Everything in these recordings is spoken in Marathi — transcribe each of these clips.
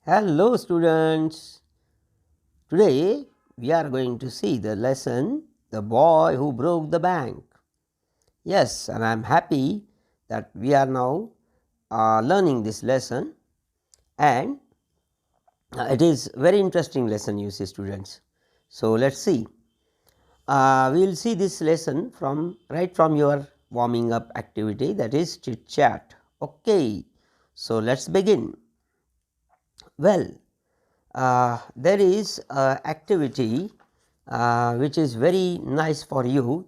Hello students. Today we are going to see the lesson The Boy Who Broke the Bank. Yes, and I am happy that we are now learning this lesson, and it is very interesting lesson, you see students. So let's see. We will see this lesson right from your warming up activity, that is chit chat. Okay, so let's begin. Well, there is an activity which is very nice for you,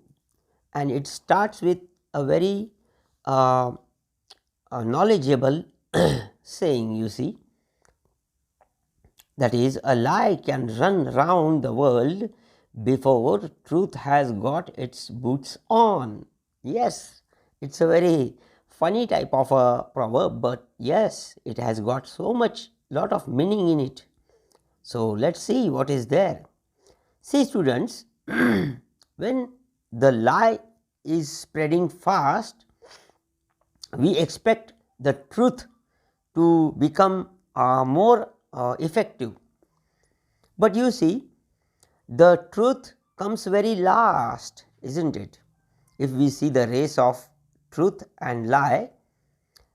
and it starts with a very knowledgeable saying, you see, that is, a lie can run round the world before truth has got its boots on. Yes, it's a very funny type of a proverb, but yes, it has got so much lot of meaning in it. So let's see what is there. See students, when the lie is spreading fast, we expect the truth to become more effective. But you see, the truth comes very last, isn't it? If we see the race of truth and lie,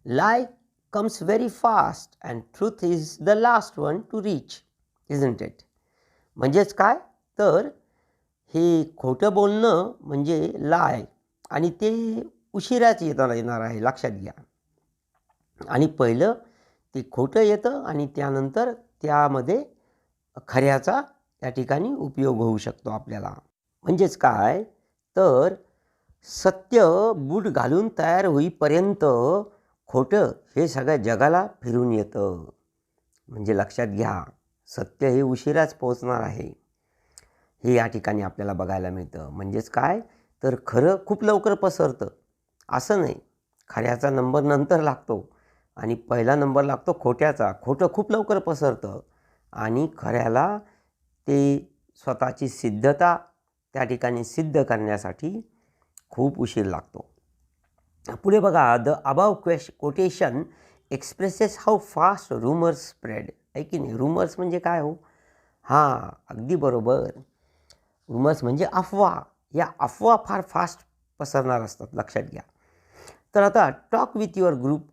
lie comes very fast and truth is the last one to reach, isn't it? म्हणजेच काय तर हे खोटं बोलणं म्हणजे लाय, आणि ते उशिराच येणार आहे, लक्षात घ्या. आणि पहिलं ते खोटं येतं आणि त्यानंतर त्यामध्ये खऱ्याचा त्या ठिकाणी उपयोग होऊ शकतो आपल्याला. म्हणजेच काय तर सत्य बूट घालून तयार होईपर्यंत खोटं हे सगळ्या जगाला फिरून येतं. म्हणजे लक्षात घ्या, सत्य हे उशिराच पोहोचणार आहे, हे या ठिकाणी आपल्याला बघायला मिळतं. म्हणजेच काय तर खरं खूप लवकर पसरतं, असं नाही. खऱ्याचा नंबर नंतर लागतो आणि पहिला नंबर लागतो खोट्याचा. खोटं खूप लवकर पसरतं आणि खऱ्याला ते स्वतःची सिद्धता त्या ठिकाणी सिद्ध करण्यासाठी खूप उशीर लागतो. पुढे बघा, the above quotation expresses how fast rumours spread. आहे की नाही? रूमर्स म्हणजे काय हो? हां, अगदी बरोबर. रूमर्स म्हणजे अफवा. या अफवा फार फास्ट पसरणार असतात, लक्षात घ्या. तर आता talk with your group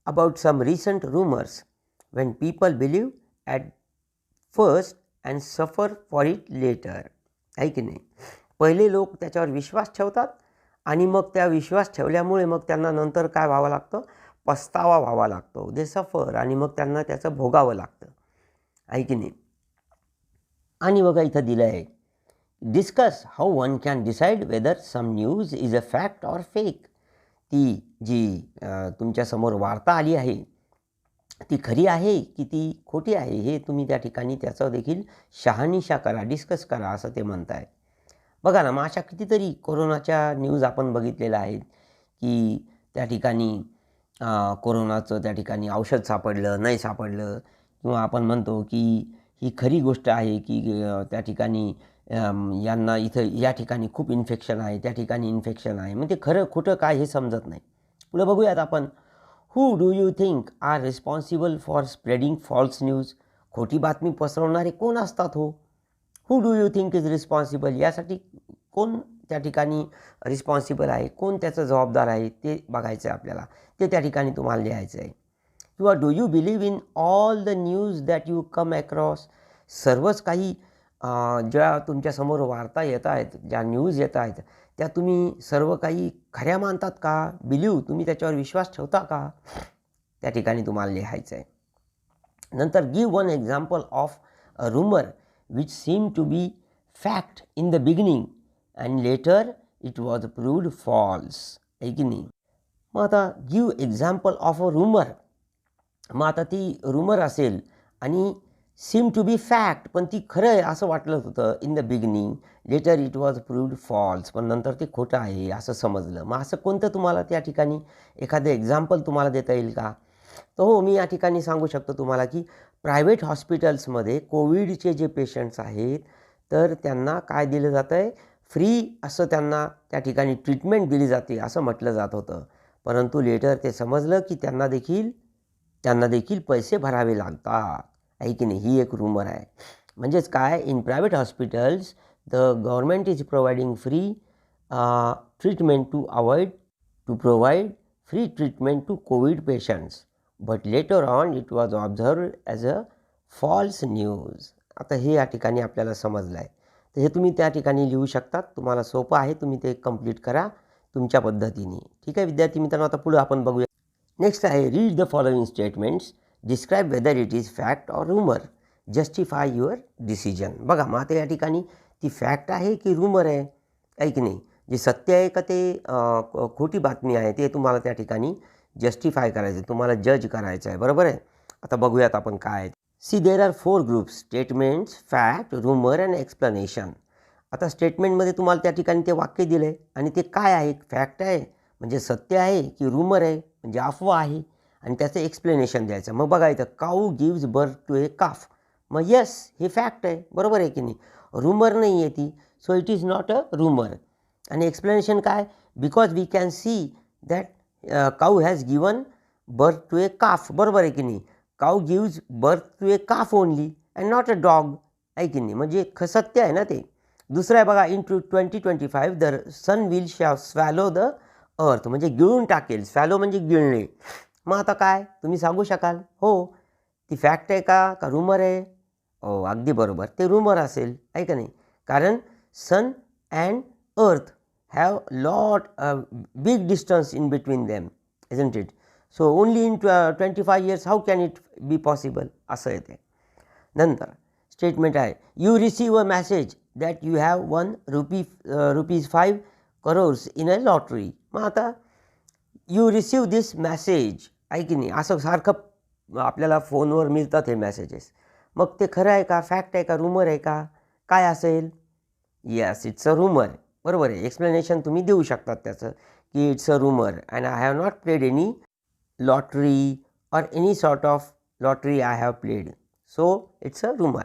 about some recent rumours when people believe at first and suffer for it later. आहे की नाही? पहिले लोक त्याच्यावर विश्वास ठेवतात आणि मग त्या विश्वास ठेवल्यामुळे मग त्यांना नंतर काय व्हावं लागतं? पस्तावा व्हावा लागतो. दे सफर, आणि मग त्यांना त्याचं भोगावं लागतं. आहे की नाही? आणि बघा इथं दिलं आहे, discuss how one can decide whether some news is a fact or fake. ती जी तुमच्यासमोर वार्ता आली आहे ती खरी आहे की ती खोटी आहे, हे तुम्ही त्या ठिकाणी त्याचं देखील शहानिशा करा, डिस्कस करा, असं ते म्हणत आहे. बघा ना, मग अशा कितीतरी कोरोनाच्या न्यूज आपण बघितलेल्या आहेत की त्या ठिकाणी कोरोनाचं त्या ठिकाणी औषध सापडलं, नाही सापडलं, किंवा आपण म्हणतो की ही खरी गोष्ट आहे की त्या ठिकाणी यांना इथं या ठिकाणी खूप इन्फेक्शन आहे, त्या ठिकाणी इन्फेक्शन आहे. म्हणजे खरं खोटं काय हे समजत नाही. पुढे बघूयात आपण. Who do you think are responsible for spreading false news. खोटी बातमी पसरवणारे कोण असतात हो? Who do you think is responsible. यासाठी कोण त्या ठिकाणी रिस्पॉन्सिबल आहे, कोण त्याचं जबाबदार आहे, ते बघायचं आहे आपल्याला. ते त्या ठिकाणी तुम्हाला लिहायचं आहे. किंवा do you believe in all the news that you come across. सर्वच काही ज्या तुमच्यासमोर वार्ता येत आहेत, ज्या न्यूज येत आहेत, त्या तुम्ही सर्व काही खऱ्या मानतात का? बिलीव्ह, तुम्ही त्याच्यावर विश्वास ठेवता का? त्या ठिकाणी तुम्हाला लिहायचं आहे. नंतर give one example of a rumour which seem to be fact in the beginning and later it was proved false. आहे की नाही? मग आता give example of a rumour. मग आता ती रूमर असेल आणि सीम टू बी फॅक्ट, पण ती खरं आहे असं वाटलं होतं in the beginning, later it was proved false, पण नंतर ते खोटं आहे असं समजलं. मग असं कोणतं तुम्हाला त्या ठिकाणी एखादं एक्झाम्पल तुम्हाला देता येईल का? तर हो, मी या ठिकाणी सांगू शकतो तुम्हाला की प्रायव्हेट हॉस्पिटल्समध्ये कोविडचे जे पेशंट्स आहेत तर त्यांना काय दिलं जातं आहे? फ्री असं त्यांना त्या ठिकाणी ट्रीटमेंट दिली जाते असं म्हटलं जात होतं. परंतु लेटर ते समजलं की त्यांना देखील त्यांना देखील पैसे भरावे लागतात, आहे की नाही. ही एक रूमर आहे. म्हणजेच काय, in private hospitals the government is providing free treatment to provide free treatment to Covid patients, but later on it was observe as a false news. आता हे या ठिकाणी आपल्याला समजलं आहे. तर हे तुम्ही त्या ठिकाणी लिहू शकतात. तुम्हाला सोपं आहे, तुम्ही ते कंप्लीट करा तुमच्या पद्धतीने. ठीक आहे विद्यार्थी मित्रांनो, आता पुढे आपण बघूया. नेक्स्ट आहे, read the following statements, describe whether it is fact or rumour, justify your decision. बघा मग आता या ठिकाणी ती फॅक्ट आहे की रूमर आहे, आहे की नाही. जे सत्य आहे का ते खोटी बातमी आहे ते तुम्हाला त्या ठिकाणी जस्टिफाय करायचं आहे, तुम्हाला जज करायचं आहे, बरोबर आहे. आता बघूयात आपण काय आहे. See there are 4 groups, statements, fact, rumour and explanation. आता स्टेटमेंटमध्ये तुम्हाला त्या ठिकाणी ते वाक्य दिलं आहे आणि ते काय आहे, फॅक्ट आहे म्हणजे सत्य आहे की रूमर आहे म्हणजे अफवा आहे, आणि त्याचं एक्सप्लेनेशन द्यायचं. मग बघा इथं, काऊ गिव्ज बर्थ टू ए काफ. मग यस, हे फॅक्ट आहे, बरोबर आहे की नाही. रूमर नाही आहे ती, so it is not a rumour. आणि एक्सप्लेनेशन काय, because we can see that cow has given birth to a calf, बरोबर आहे की नाही. Cow gives birth to a calf only and not a dog, आहे की नाही. म्हणजे सत्य आहे ना ते. दुसरं आहे बघा, in 2025 the sun will swallow the earth, म्हणजे गिळून टाकेल. स्वॅलो म्हणजे गिळणे. मग आता काय तुम्ही सांगू शकाल, हो ती फॅक्ट आहे का रूमर आहे. हो अगदी बरोबर, ते रूमर असेल, आहे का नाही. कारण सन अँड अर्थ have lot big distance in between them, isn't it. So only in 25 years how can it be possible, असं येते. नंतर स्टेटमेंट आहे, you receive a message that you have one ₹5 crores in a lottery. मग आता यू रिसीव दिस मेसेज, आहे की नाही. असं सारखं आपल्याला फोनवर मिळतात हे मेसेजेस. मग ते खरं आहे का, फॅक्ट आहे का, रूमर आहे का, काय असेल. येस, इट्स अ रूमर, बरोबर आहे. एक्सप्लेनेशन तुम्ही देऊ शकतात त्याचं की it's a rumour and I have not played any lottery or any sort of lottery I have played, so it's a rumour.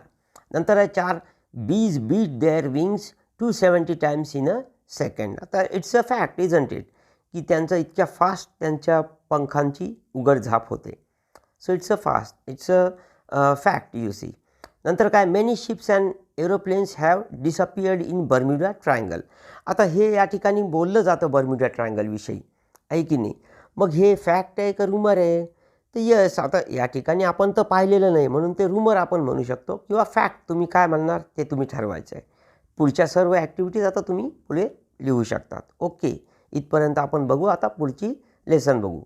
नंतर आहे 4, bees beat their wings 270 times in a second. आता it's a fact isn't it, की त्यांचं इतक्या फास्ट त्यांच्या पंखांची उघडझाप होते. So it's a fact you see. नंतर काय, many ships and aeroplanes have disappeared in Bermuda Triangle. आता हे या ठिकाणी बोललं जातं बर्म्युडा ट्रायंगलविषयी, आहे की नाही. मग हे फॅक्ट आहे का रूमर आहे, तर यस. आता या ठिकाणी आपण तर पाहिलेलं नाही म्हणून ते रूमर आपण म्हणू शकतो किंवा फॅक्ट, तुम्ही काय म्हणणार ते तुम्ही ठरवायचं आहे. पुढच्या सर्व ॲक्टिव्हिटीज आता तुम्ही पुढे लिहू शकतात. ओके, इथपर्यंत आपण बघू. आता पुढची लेसन बघू.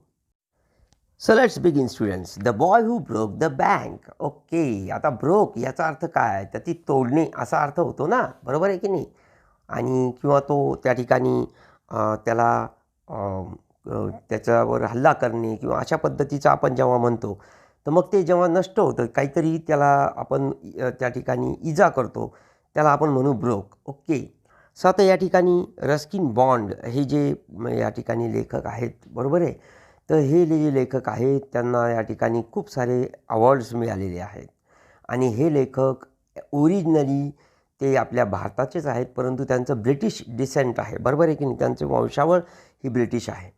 So let's begin students. The boy who broke the bank. Okay, आता ब्रोक याचा अर्थ काय, तर ती तोडणे असा अर्थ होतो ना, बरोबर आहे की नाही. आणि किंवा तो त्या ठिकाणी त्याला त्याच्यावर हल्ला करणे किंवा अशा पद्धतीचं आपण जेव्हा म्हणतो, तर मग ते जेव्हा नष्ट होतं, काहीतरी त्याला आपण त्या ठिकाणी इजा करतो, त्याला आपण म्हणू ब्रोक. ओके. सो आता या ठिकाणी रस्किन बॉन्ड हे जे या ठिकाणी लेखक आहेत, बरोबर आहे. तर हे जे लेखक आहेत त्यांना या ठिकाणी खूप सारे अवॉर्ड्स मिळालेले आहेत. आणि हे लेखक ओरिजिनली ते आपल्या भारताचेच आहेत, परंतु त्यांचं ब्रिटिश डिसेंट आहे, बरोबर आहे की नाही. त्यांचे वंशावळ ही ब्रिटिश आहे.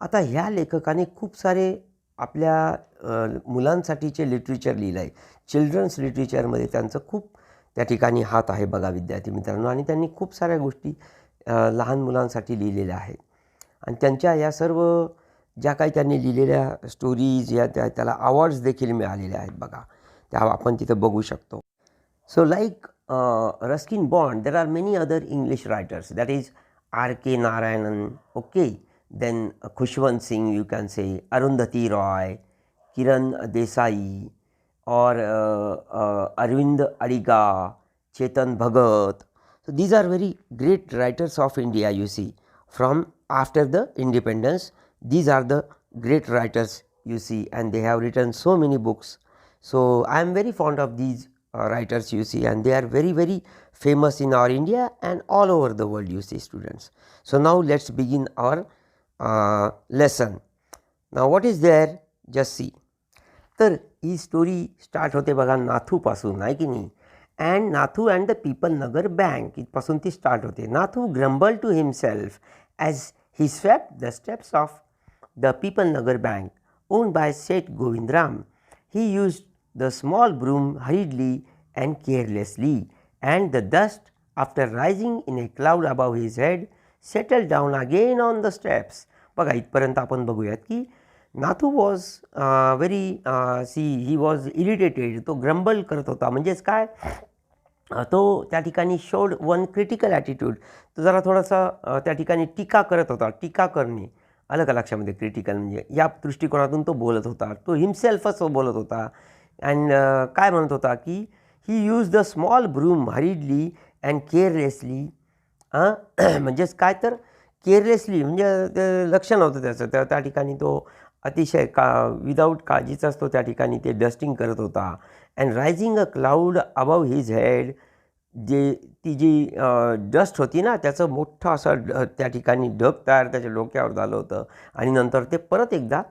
आता ह्या लेखकाने खूप सारे आपल्या मुलांसाठीचे लिटरेचर लिहिलं आहे. चिल्ड्रन्स लिटरेचरमध्ये त्यांचं खूप त्या ठिकाणी हात आहे बघा विद्यार्थी मित्रांनो. आणि त्यांनी खूप साऱ्या गोष्टी लहान मुलांसाठी लिहिलेल्या आहेत. आणि त्यांच्या या सर्व ज्या काही त्यांनी लिहिलेल्या स्टोरीज या त्याला अवॉर्ड्स देखील मिळालेले आहेत बघा, त्या आपण तिथं बघू शकतो. So like Ruskin bond, there are many other English writers, that is R.K. Narayanan, okay. Then Khushwant Singh, you can say, Arundhati Roy, Kiran Desai, or Arvind Adiga, Chetan Bhagat. So these are very great writers of India, you see. From after the independence, these are the great writers, you see, and they have written so many books. So I am very fond of these writers, you see, and they are very, very famous in our India and all over the world, you see, students. So now let's begin our lesson. Now what is there, just see. तर ही स्टोरी स्टार्ट होते बघा नाथूपासून, आहे की नाही. And Nathu and the people Nagar bank इथपासून ती स्टार्ट होते. Nathu grumble to himself as he swept the steps of the people Nagar bank owned by Seth Govindram. He used the small broom hurriedly and carelessly, and the dust, after rising in a cloud above his head, settled down again on the steps. बघा इथपर्यंत आपण बघूयात की Nathu was very he was irritated. तो ग्रंबल करत होता. म्हणजेच काय, तो त्या ठिकाणी शोड वन क्रिटिकल ॲटिट्यूड. तो जरा थोडासा त्या ठिकाणी टीका करत होता. टीका करणे आलं का लक्षामध्ये. क्रिटिकल म्हणजे या दृष्टिकोनातून तो बोलत होता. तो हिमसेल्फच बोलत होता. अँड काय म्हणत होता की he use the small broom hurriedly and carelessly. म्हणजेच काय तर केअरलेसली म्हणजे ते लक्ष नव्हतं त्याचं. त्या ठिकाणी तो अतिशय विदाऊट काळजीचाच तो त्या ठिकाणी ते डस्टिंग करत होता. And rising a cloud above his head. ती जी डस्ट होती ना, त्याचं मोठं असं त्या ठिकाणी ढग तयार त्याच्या डोक्यावर झालं होतं. आणि नंतर ते परत एकदा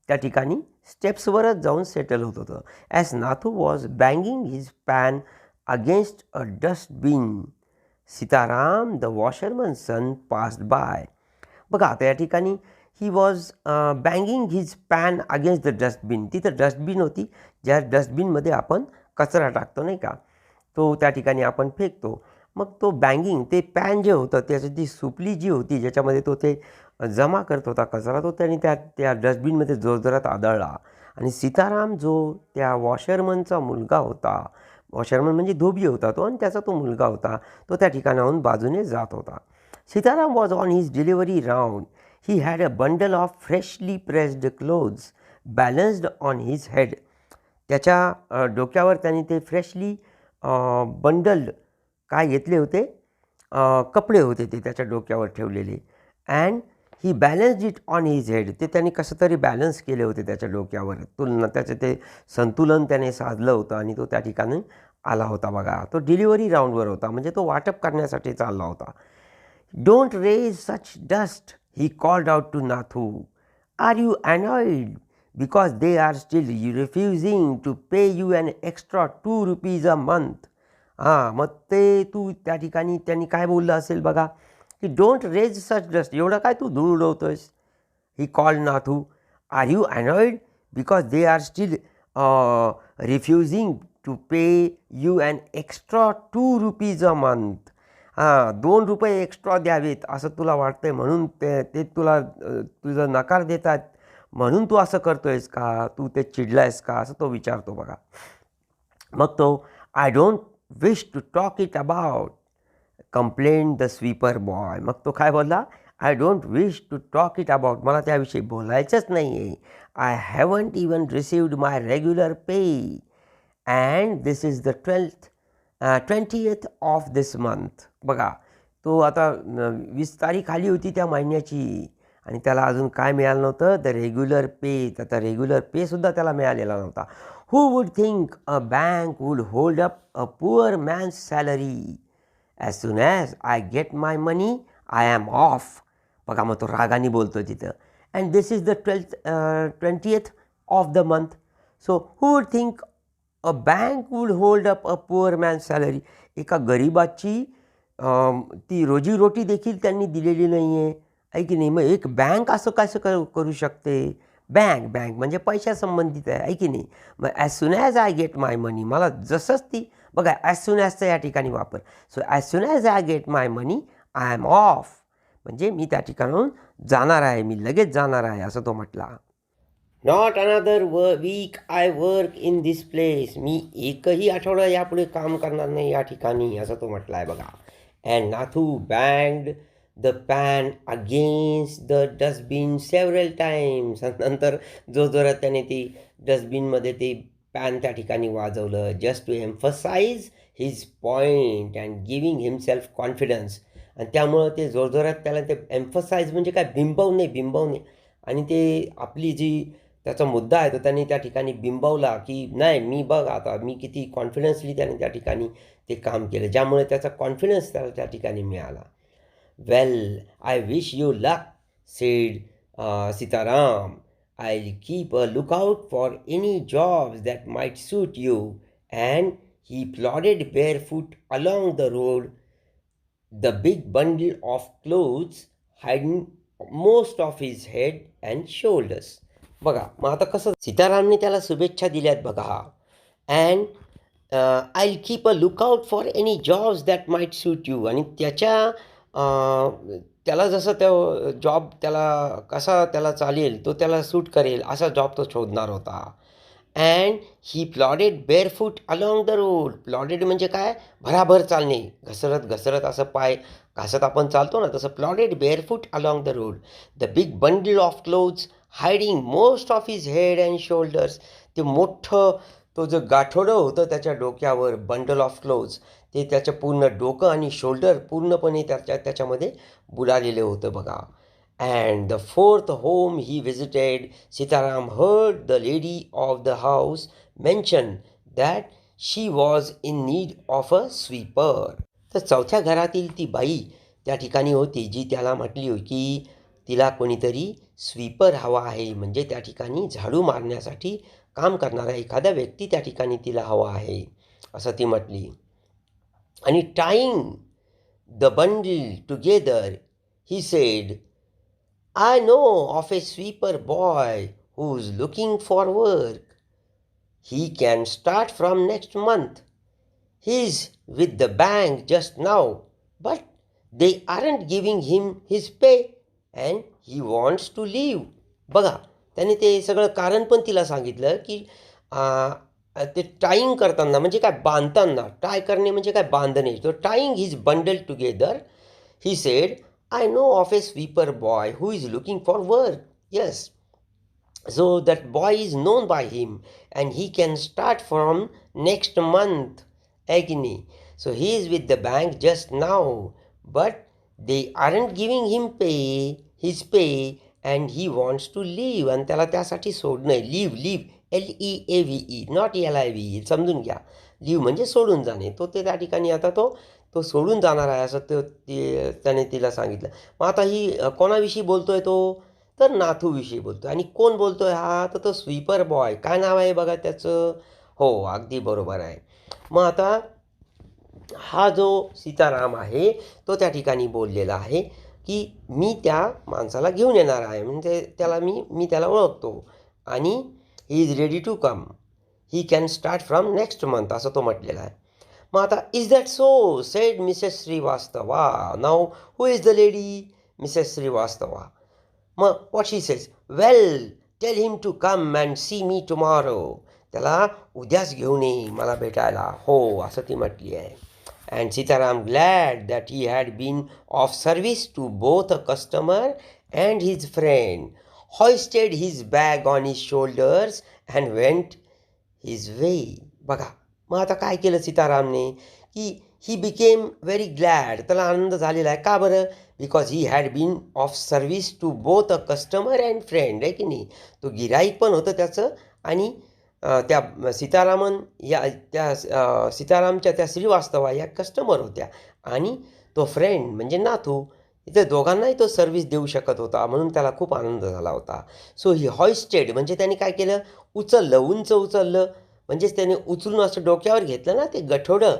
त्या ठिकाणी स्टेप्सवरच जाऊन सेटल होत होतं. As Nathu was banging his pan against a dustbin, Sitaram the washerman son passed by. बघा आता या ठिकाणी he was banging his pan against the dustbin. तिथं डस्टबिन होती, ज्या डस्टबिनमध्ये आपण कचरा टाकतो नाही का, तो त्या ठिकाणी आपण फेकतो. मग तो बँगिंग, ते पॅन जे होतं त्याची ती सुपली जी होती ज्याच्यामध्ये तो ते जमा करत होता कचरा, तो त्याने त्या डस्टबिनमध्ये जोरजोरात आदळला. आणि सीताराम जो त्या वॉशरमनचा मुलगा होता, वॉशरमन म्हणजे धोबी होता तो, आणि त्याचा तो मुलगा होता, तो त्या ठिकाणाहून बाजूने जात होता. Sitaram was on his delivery round. He had a bundle of freshly pressed clothes balanced on his head. त्याच्या डोक्यावर त्याने ते फ्रेशली बंडल्ड काय घेतले होते, कपडे होते ते त्याच्या डोक्यावर ठेवलेले. And he balanced it on his head. ते त्याने कसं तरी बॅलन्स केले होते त्याच्या डोक्यावर. त्याचं ते संतुलन त्याने साधलं होतं आणि तो त्या ठिकाणी आला होता. बघा तो डिलिव्हरी राऊंडवर होता, म्हणजे तो वाटप करण्यासाठी चालला होता. Don't raise such dust, he called out to Nathu. Are you annoyed because they are still refusing to pay you an extra ₹2 a month. मग ते तू त्या ठिकाणी त्यांनी काय बोललं असेल बघा, की डोंट रेज सच डस्ट. एवढं काय तू धूळ उडवतोयस. He called Nathu. Are you annoyed because they are still refusing to pay you an extra ₹2 a month. ₹2 extra द्यावेत असं तुला वाटतंय, म्हणून ते तुला तुझं नकार देतात, म्हणून तू असं करतोयस का, तू ते चिडलायस का, असं तो विचारतो बघा. मग तो I don't wish to talk it about, complaint the sweeper boy. मग तो काय बोलला, I don't wish to talk it about, मला त्याविषयी बोलायचंच नाही आहे. I haven't even received my regular pay and this is the 20th of this month. बघा तो आता 20 तारीख आली होती त्या महिन्याची, आणि त्याला अजून काय मिळालं नव्हतं, द रेग्युलर पे. त्याचा रेग्युलर पेसुद्धा त्याला मिळालेला नव्हता. Who would think a bank would hold up a poor man's salary. As soon as I get my money I am off. बघा मग तो रागाने बोलतो तिथं. And this is the 20th of the month. So who would think a bank would hold up a poor man salary. एका गरीबाची ती रोजीरोटी देखील त्यांनी दिलेली नाही आहे, आहे की नाही. मग एक बँक असं कसं करू शकते. बँक म्हणजे पैशासंबंधित आहे की नाही. मग as soon as I get my money, मला जसंच ती बघा ॲज सून ॲजचा या ठिकाणी वापर. So as soon as I get my money I am off, म्हणजे मी त्या ठिकाणाहून जाणार आहे, मी लगेच जाणार आहे असं तो म्हटला. Not another week I work in this place. मी एकही आठवडा यापुढे काम करणार नाही या ठिकाणी असं तो म्हटला आहे बघा. And Nathu banged the pan against the dustbin several times. नंतर जोरात त्याने ती डस्टबिनमध्ये ते पॅन त्या ठिकाणी वाजवलं. Just to emphasise his point and giving himself confidence. आणि त्यामुळं ते जोरजोरात त्याला ते एम्फसाइज म्हणजे काय, बिंबवणे. आणि ते आपली जी त्याचा मुद्दा आहे तो त्यांनी त्या ठिकाणी बिंबवला, की नाही मी बघ आता मी किती कॉन्फिडन्सली त्याने त्या ठिकाणी ते काम केलं, ज्यामुळे त्याचा कॉन्फिडन्स त्याला त्या ठिकाणी मिळाला. Well I wish you luck said Sitaram. I keep a lookout for any jobs that might suit you. And he plodded barefoot along the road, the big bundle of clothes hiding most of his head and shoulders. बघा मग आता कसं सीतारामने त्याला शुभेच्छा दिल्यात बघा. And I will keep a lookout for any jobs that might suit you. आणि त्याला जसं त्या जॉब त्याला कसा त्याला चालेल तो त्याला सूट करेल असा जॉब तो शोधणार होता. And he plodded barefoot along the road. Plodded म्हणजे काय, भराभर चालणे, घसरत घसरत असं पाय घासत आपण चालतो ना तसं plodded barefoot along the road. The big bundle of clothes hiding most of his head and shoulders. ते मोठं तो जो गाठोडं होतं त्याच्या डोक्यावर, बंडल ऑफ क्लोथ्स, ते त्याचं पूर्ण डोकं आणि शोल्डर पूर्णपणे त्याच्यामध्ये बुडालेलं होतं बघा. And the fourth home he visited, Sitaram heard the lady of the house mention that she was in need of a sweeper. तर चौथ्या घरातील ती बाई त्या ठिकाणी होती जी त्याला म्हटली होती की तिला कोणीतरी स्वीपर हवा आहे, म्हणजे त्या ठिकाणी झाडू मारण्यासाठी काम करणारा एखादा व्यक्ती त्या ठिकाणी तिला हवा आहे असं ती म्हटली. आणि टाईंग the bundle together he said, I know of a sweeper boy who's looking for work. He can start from next month. He's with the bank just now, but they aren't giving him his pay and he wants to leave. बघा त्याने ते सगळं कारण पण तिला सांगितलं की ते टाईंग करताना म्हणजे काय, बांधताना, टाय करणे म्हणजे काय, बांधणे. तो टाईंग his bundle together he said, I know of a sweeper boy who is looking for work. Yes. So that boy is known by him and he can start from next month. Agony. So he is with the bank just now, but they aren't giving him his pay and he wants to leave. आणि त्याला त्यासाठी सोडणं, लीव, LEAVE, नॉट LIVE, समजून घ्या. लीव म्हणजे सोडून जाणे. तो ते त्या ठिकाणी आता तो सोडून जाणार आहे असं त्याने तिला सांगितलं. मग आता ही कोणाविषयी बोलतोय तो, तर नाथूविषयी बोलतोय. आणि कोण बोलतोय हा, तर तो स्वीपर बॉय. काय नाव आहे बघा त्याचं, हो अगदी बरोबर आहे. मग आता हा जो सीताराम आहे तो त्या ठिकाणी बोललेला आहे की मी त्या माणसाला घेऊन येणार आहे, म्हणजे मी त्याला ओळखतो आणि he is ready to come. He can start from next month असं तो म्हटलेला आहे. मग आता is that so, said Mrs Srivastava. नाव who is the lady, Mrs Srivastava. मग what she says, well tell him to come and see me tomorrow. त्याला उद्याच घेऊन ये मला भेटायला, हो असं ती म्हटली आहे. And Sitaram glad that he had been of service to both a customer and his friend, hoisted his bag on his shoulders and went his way. बघा मग आता काय केलं सीतारामने की ही बिकेम व्हेरी ग्लॅड. त्याला आनंद झालेला आहे. का बरं, because he had been of service to both a customer and friend. आहे की नाही, तो गिराईक पण होतं त्याचं आणि त्या सीतारामच्या त्या श्रीवास्तवा या कस्टमर होत्या आणि तो फ्रेंड म्हणजे नाथू, इथे दोघांनाही तो सर्व्हिस देऊ शकत होता, म्हणून त्याला खूप आनंद झाला होता. सो ही हॉइस्टेड म्हणजे त्याने काय केलं, उचललं, उंच उचललं, म्हणजेच त्याने उचलून असं डोक्यावर घेतलं ना ते गठोडं,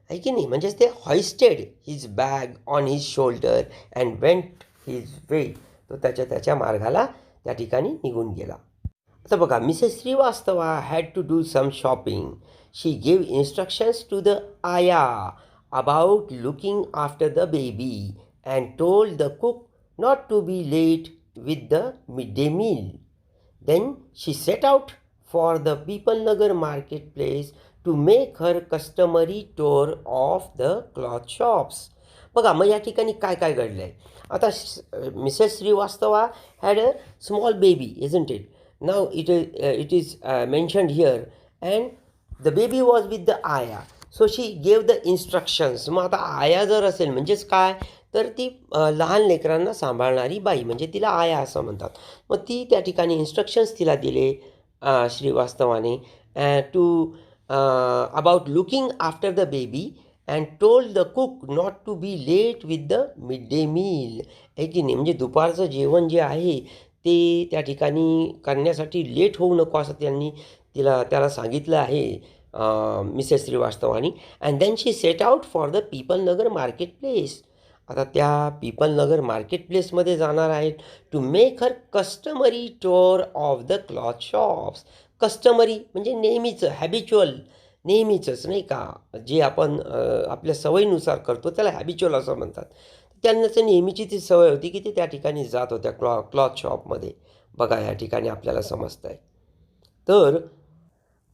आहे की नाही, म्हणजेच ते hoisted his bag on his shoulder and went his way. तो त्याच्या मार्गाला त्या ठिकाणी निघून गेला. आता बघा, Mrs Srivastava had to do some shopping. She gave instructions to the ayah about looking after the baby and told the cook not to be late with the midday meal. Then she set out for the Pipalnagar marketplace to make her customary tour of the cloth shops. बघा मग या ठिकाणी काय काय घडलं आहे. आता Mrs Srivastava had a small baby, isn't it? Now it is mentioned here and the baby was with the ayah. So she gave the instructions. मग आता आया जर असेल म्हणजेच काय, तर ती लहान लेकरांना सांभाळणारी बाई, म्हणजे तिला आया असं म्हणतात. मग ती त्या ठिकाणी इन्स्ट्रक्शन्स तिला दिले श्रीवास्तवाने to about looking after the baby and told the cook not to be late with the mid day meal. आहे की नाही, म्हणजे दुपारचं जेवण जे आहे ते त्या ठिकाणी करण्यासाठी लेट होऊ नको असं त्याला सांगितलं आहे मिसेस श्रीवास्तवानी. And then she set out for the Pipalnagar market place. आता त्या पीपल नगर मार्केट प्लेसमध्ये जाणार आहेत to make her customary tour of the cloth shops. Customary म्हणजे नेहमीचं, हॅबिच्युअल, नेहमीचंच नाही का, जे आपण आपल्या सवयीनुसार करतो त्याला हॅबिच्युअल असं म्हणतात. त्यांनाच नेहमीची ती सवय होती की ते त्या ठिकाणी जात होत्या क्लॉथ शॉपमध्ये. बघा या ठिकाणी आपल्याला समजतं आहे. तर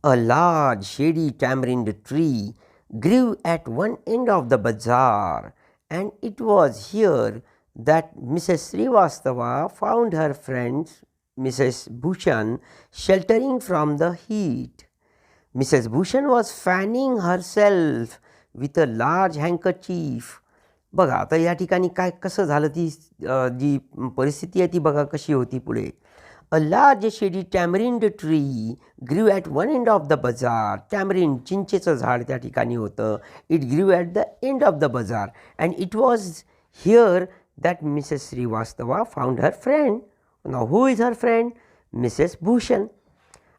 a large shady tamarind tree grew at one end of the bazaar, and it was here that Mrs. Srivastava found her friend Mrs. Bhushan sheltering from the heat. Mrs. Bhushan was fanning herself with a large handkerchief. बघा आता या ठिकाणी काय कसं झालं, ती जी परिस्थिती आहे ती बघा कशी होती पुढे. A large shady tamarind tree grew at one end of the bazaar. Tamarind, चिंचेचं झाड त्या ठिकाणी होतं. It grew at the end of the bazaar, and it was here that Mrs. Srivastava found her friend. Now who is her friend? Mrs. Bhushan.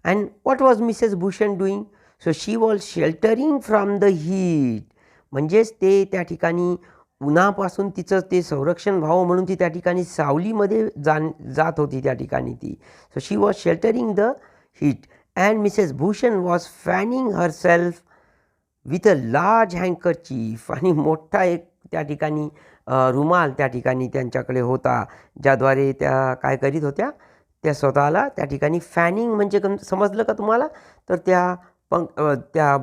And what was Mrs. Bhushan doing? So she was sheltering from the heat. म्हणजेच ते त्या ठिकाणी उन्हापासून तिचं ते संरक्षण व्हावं म्हणून ती त्या ठिकाणी सावलीमध्ये जात होती त्या ठिकाणी ती. So she was sheltering the heat and Mrs Bhushan was fanning herself with a large handkerchief. आणि मोठा एक त्या ठिकाणी रुमाल त्या ठिकाणी त्यांच्याकडे होता, ज्याद्वारे त्या काय करीत होत्या, त्या स्वतःला त्या ठिकाणी फॅनिंग म्हणजे समजलं का तुम्हाला, तर त्या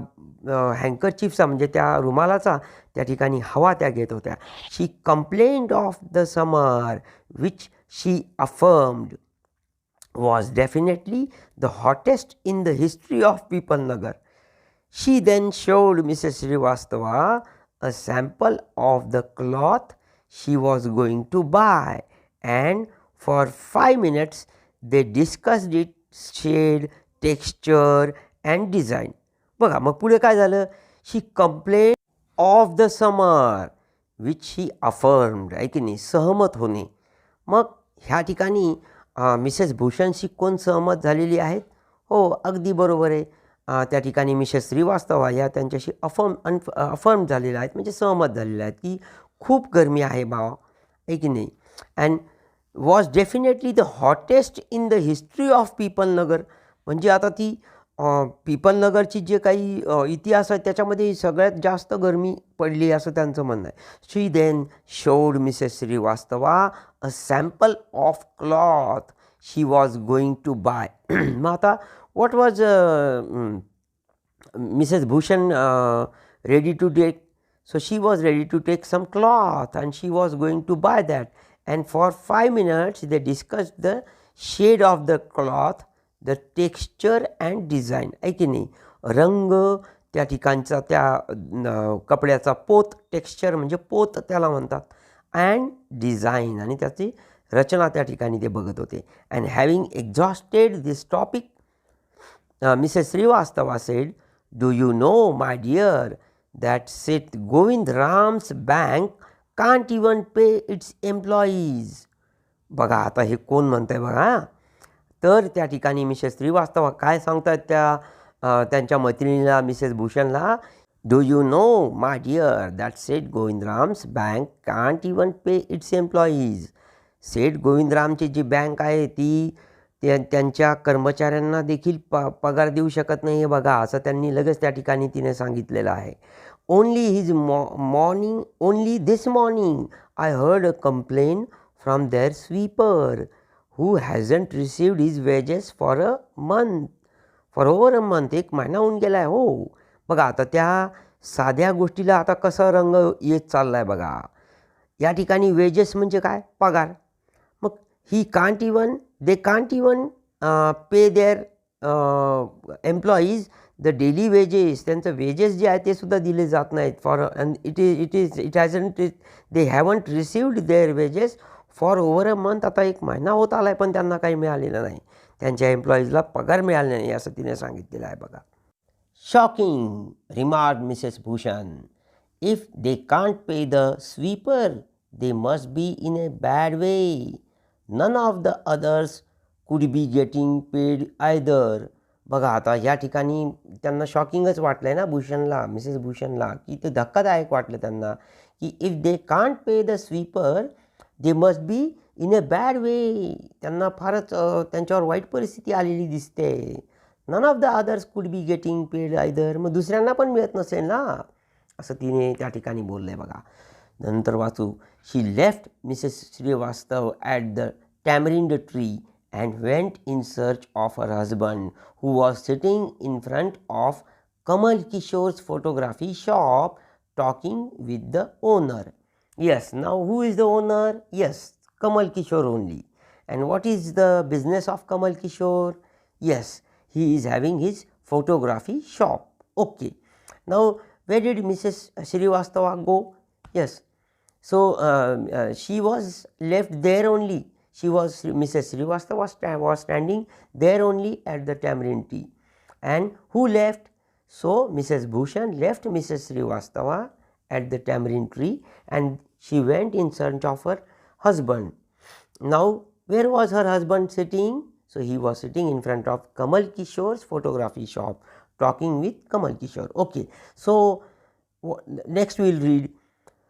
हँकरचीफचा म्हणजे त्या रुमालाचा त्या ठिकाणी हवा त्या घेत होत्या. She complained of the summer which she affirmed was definitely the hottest in the history of People Nagar. She then showed Mrs. Srivastava a sample of the cloth she was going to buy, and for 5 minutes they discussed its shade, texture and design. बघा मग पुढे काय झालं. She complaint of the summer which she affirmed, आहे की नाही, सहमत होणे. मग ह्या ठिकाणी मिसेस भूषणशी कोण सहमत झालेली आहेत? हो, अगदी बरोबर आहे. त्या ठिकाणी मिसेस श्रीवास्तवा या त्यांच्याशी अफर्म झालेल्या आहेत, म्हणजे सहमत झालेल्या आहेत की खूप गरमी आहे बाबा, आहे की नाही. And was definitely the hottest in the history of Pipal Nagar. म्हणजे आता ती पीपल नगरची जे काही इतिहास आहे त्याच्यामध्ये सगळ्यात जास्त गरमी पडली असं त्यांचं म्हणणं आहे. She then showed Mrs Srivastava a sample of cloth she was going to buy. मग आता what was Mrs. Bhushan ready to take? So she was ready to take some cloth and she was going to buy that. And for 5 minutes they discussed the shade of the cloth, the texture and design. आहे की नाही, रंग, त्या ठिकाणचा त्या कपड्याचा पोत, टेक्स्चर म्हणजे पोत त्याला म्हणतात, अँड डिझाईन, आणि त्याची रचना त्या ठिकाणी ते बघत होते. And having exhausted this topic, Mrs. Srivastava said, "Do you know, my dear, that Seth Govind Ram's bank can't even pay its employees." बघा आता हे कोण म्हणत आहे बघा. तर त्या ठिकाणी मिसेस श्रीवास्तवा काय सांगतात त्यांच्या मैत्रिणीला, मिसेस भूषणला, "do you know, my dear, that Seth Govindram's bank can't even pay its employees." Seth गोविंदरामची जी बँक आहे ती त्यांच्या कर्मचाऱ्यांना देखील पगार देऊ शकत नाही. हे बघा असं त्यांनी लगेच त्या ठिकाणी तिने सांगितलेलं आहे. Only this morning I heard a complain from their sweeper who hasn't received his wages for over a month. 1 महिना होऊन गेला आहे. हो बघा आता त्या साध्या गोष्टीला आता कसा रंग येत चालला आहे बघा. या ठिकाणी वेजेस म्हणजे काय, पगार. मग they can't even pay their employees the daily wages. त्यांचं वेजेस जे आहे ते सुद्धा दिले जात नाहीत. They haven't received their wages for over a month. आता 1 महिना होत आला आहे पण त्यांना काही मिळालेलं नाही, त्यांच्या एम्प्लॉईजला पगार मिळाला नाही असं तिने सांगितलेलं आहे बघा. Shocking, remarked Mrs Bhushan. If they can't pay the sweeper they must be in a bad way. None of the others could be getting paid either. बघा आता या ठिकाणी त्यांना शॉकिंगच वाटलं आहे ना भूषणला, मिसेस भूषणला, की ते धक्कादायक वाटलं त्यांना की if they can't pay the sweeper they must be in a bad way. त्यांना फारच त्यांच्यावर वाईट परिस्थिती आलेली दिसते. None of the others could be getting paid either. मग दुसऱ्यांना पण मिळत नसेल ना, असं तिने त्या ठिकाणी बोललं आहे बघा. नंतर वाचू. She left Mrs Srivastava at the tamarind tree and went in search of her husband who was sitting in front of Kamal Kishore's photography shop talking with the owner. Yes, now who is the owner? Yes, Kamal Kishore only. And what is the business of Kamal Kishore? Yes, he is having his photography shop. Okay. Now, where did Mrs. Srivastava go? Yes. So, she was left there only. Mrs. Srivastava was standing there only at the tamarind tree. And who left? So, Mrs. Bhushan left Mrs. Srivastava at the tamarind tree and she went in search of her husband. Now, where was her husband sitting? So, he was sitting in front of Kamal Kishore's photography shop talking with Kamal Kishore. Okay. So, next we will read.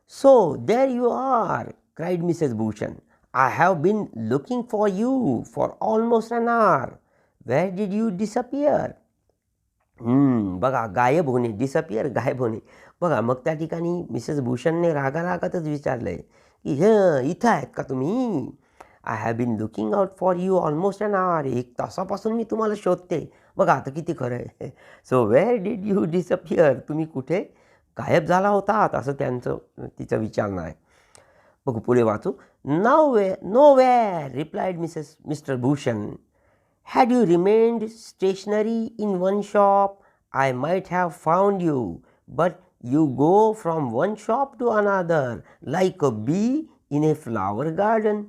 So, there you are, cried Mrs. Bhushan. I have been looking for you for almost an hour. Where did you disappear? बघा, गायब होणे, डिसअपियर, गायब होणे. बघा, मग त्या ठिकाणी मिसेस भूषणने रागारागातच विचारलं आहे की इथं आहेत का तुम्ही? I have been looking out for you almost an hour. 1 तासापासून मी तुम्हाला शोधते. बघा आता किती खरं आहे. So wear did you disappear? तुम्ही कुठे गायब झाला होतात, असं तिचं विचारणं आहे. बघू, पुढे वाचू. Nowhere, replied Mr. Bhushan. Had you remained stationary in one shop, I might have found you, but you go from one shop to another like a bee in a flower garden.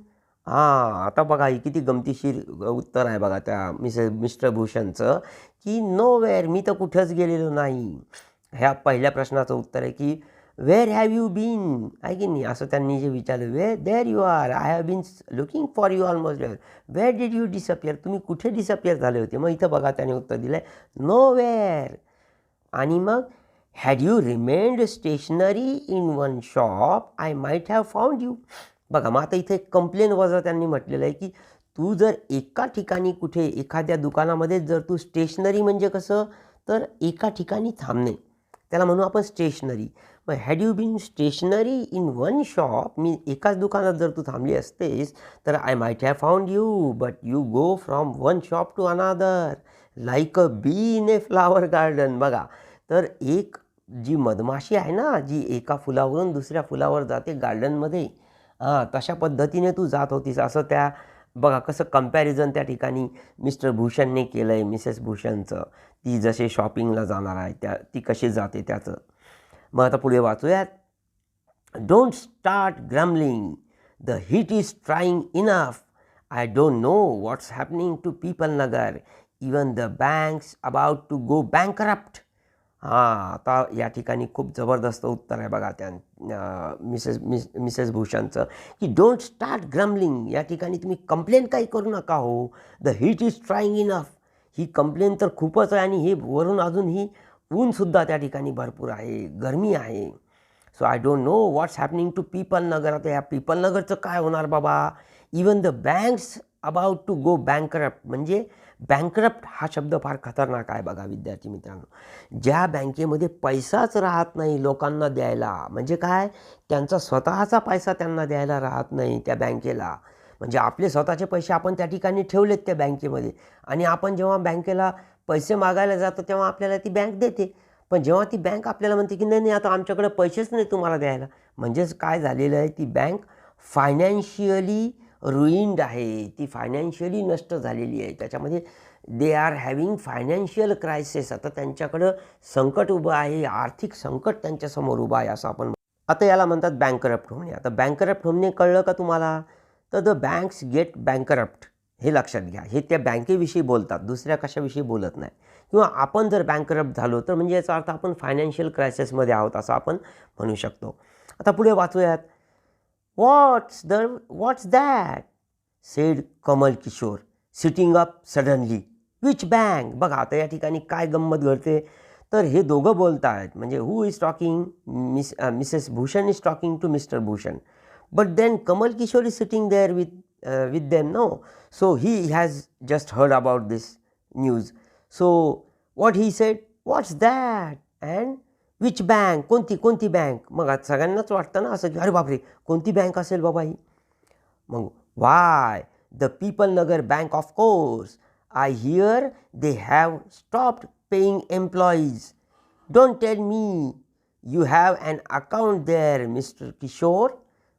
आता बघा, ही किती गमतीशीर उत्तर आहे बघा त्या मिस्टर भूषणचं, की नोवेअर, मी तर कुठंच गेलेलो नाही. ह्या पहिल्या प्रश्नाचं उत्तर आहे की वेअर हॅव यू बीन, आहे की नाही, असं त्यांनी जे विचारलं. There you are, I have been looking for you almost. Where did you disappear, तुम्ही कुठे डिसअपियर झाले होते? मग इथं बघा त्याने उत्तर दिलं आहे नो वेअर. आणि मग had you remained stationary in one shop I might have found you. बघा, मग आता इथे एक कंप्लेन वजा त्यांनी म्हटलेलं आहे की तू जर एका ठिकाणी कुठे एखाद्या दुकानामध्ये जर तू स्टेशनरी म्हणजे कसं, तर एका ठिकाणी थांबणे, त्याला म्हणू आपण स्टेशनरी. मग had you been stationary in one shop, मी एकाच दुकानात जर तू थांबली असतेस तर I might have found you, but you go from one shop to another like a bee in a flower garden. बघा, तर एक जी मधमाशी आहे ना, जी एका फुलावरून दुसऱ्या फुलावर जाते गार्डनमध्ये, तशा पद्धतीने तू जात होतीस, असं त्या बघा कसं कंपॅरिझन त्या ठिकाणी मिस्टर भूषणने केलं आहे मिसेस भूषणचं. ती जसे शॉपिंगला जाणार आहे ती कशी जाते त्याचं. मग आता पुढे वाचूयात. Don't start grumbling, the heat is trying enough. I don't know what's happening to Pipal Nagar. Even the banks about to go bankrupt. आता या ठिकाणी खूप जबरदस्त उत्तर आहे बघा त्या मिसेस भूषणचं, की डोंट स्टार्ट ग्रम्बलिंग. या ठिकाणी तुम्ही कंप्लेन काही करू नका हो. The heat is trying enough. He complain तर खूपच आहे आणि हे वरून अजून ही ऊनसुद्धा त्या ठिकाणी भरपूर आहे, गरमी आहे. So I don't know what's happening to Pipal Nagar. आता या पीपल नगरचं काय होणार बाबा. Even the banks about to go bankrupt. म्हणजे बँकरप्ट हा शब्द फार खतरनाक आहे बघा विद्यार्थी मित्रांनो. ज्या बँकेमध्ये पैसाच राहत नाही लोकांना द्यायला, म्हणजे काय, त्यांचा स्वतःचा पैसा त्यांना द्यायला राहत नाही त्या बँकेला. म्हणजे आपले स्वतःचे पैसे आपण त्या ठिकाणी ठेवलेत त्या बँकेमध्ये, आणि आपण जेव्हा बँकेला पैसे मागायला जातो तेव्हा आपल्याला ती बँक देते. पण जेव्हा ती बँक आपल्याला म्हणते की नाही आता आमच्याकडे पैसेच नाही तुम्हाला द्यायला, म्हणजेच काय झालेलं आहे, ती बँक फायनान्शियली रुईन्ड आहे, ती फायनान्शियली नष्ट झालेली आहे. त्याच्यामध्ये they are having financial crisis. आता त्यांच्याकडं संकट उभं आहे, आर्थिक संकट त्यांच्यासमोर उभं आहे असं आपण. आता याला म्हणतात बँकरप्ट होणे. आता बँकरप्ट होणे कळलं का तुम्हाला. तर द बँक्स गेट बँकरप्ट हे लक्षात घ्या. हे त्या बँकेविषयी बोलतात, दुसऱ्या कशाविषयी बोलत नाही. किंवा आपण जर बँकरप्ट झालो तर म्हणजे याचा अर्थ आपण फायनान्शियल क्रायसिसमध्ये आहोत असं आपण म्हणू शकतो. आता पुढे वाचूयात. What's that? said Kamal Kishore, sitting up suddenly. Which bank. बघा, आता या ठिकाणी काय गंमत घडते, तर हे दोघं बोलत आहेत, म्हणजे who is talking, Mrs Bhushan is talking to Mr Bhushan. But then Kamal Kishore is sitting there with them, no? So he has just heard about this news. So what he said, what's that? And which bank? कोणती बँक? मग आज सगळ्यांनाच वाटतं ना असं की अरे बापरे, कोणती बँक असेल बाबा ही? मग why? The People Nagar Bank, of course. I hear they have stopped paying employees. Don't tell me you have an account there, Mr. Kishore.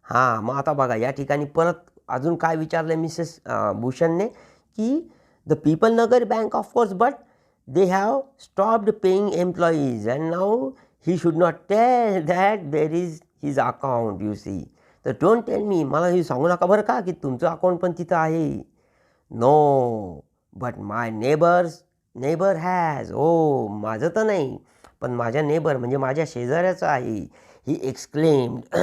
हां, मग आता बघा या ठिकाणी परत अजून काय विचारलं मिसेस भूषणने की the people Nagar bank of course, but they have stopped paying employees and now he should not tell that there is his account, you see. तर डोंट टेल मी, मला हे सांगू नका बरं का की तुमचं अकाउंट पण तिथं आहे. No, but my neighbour has. Oh, माझं तर नाही, पण माझ्या नेबर म्हणजे माझ्या शेजाऱ्याचं आहे. He exclaimed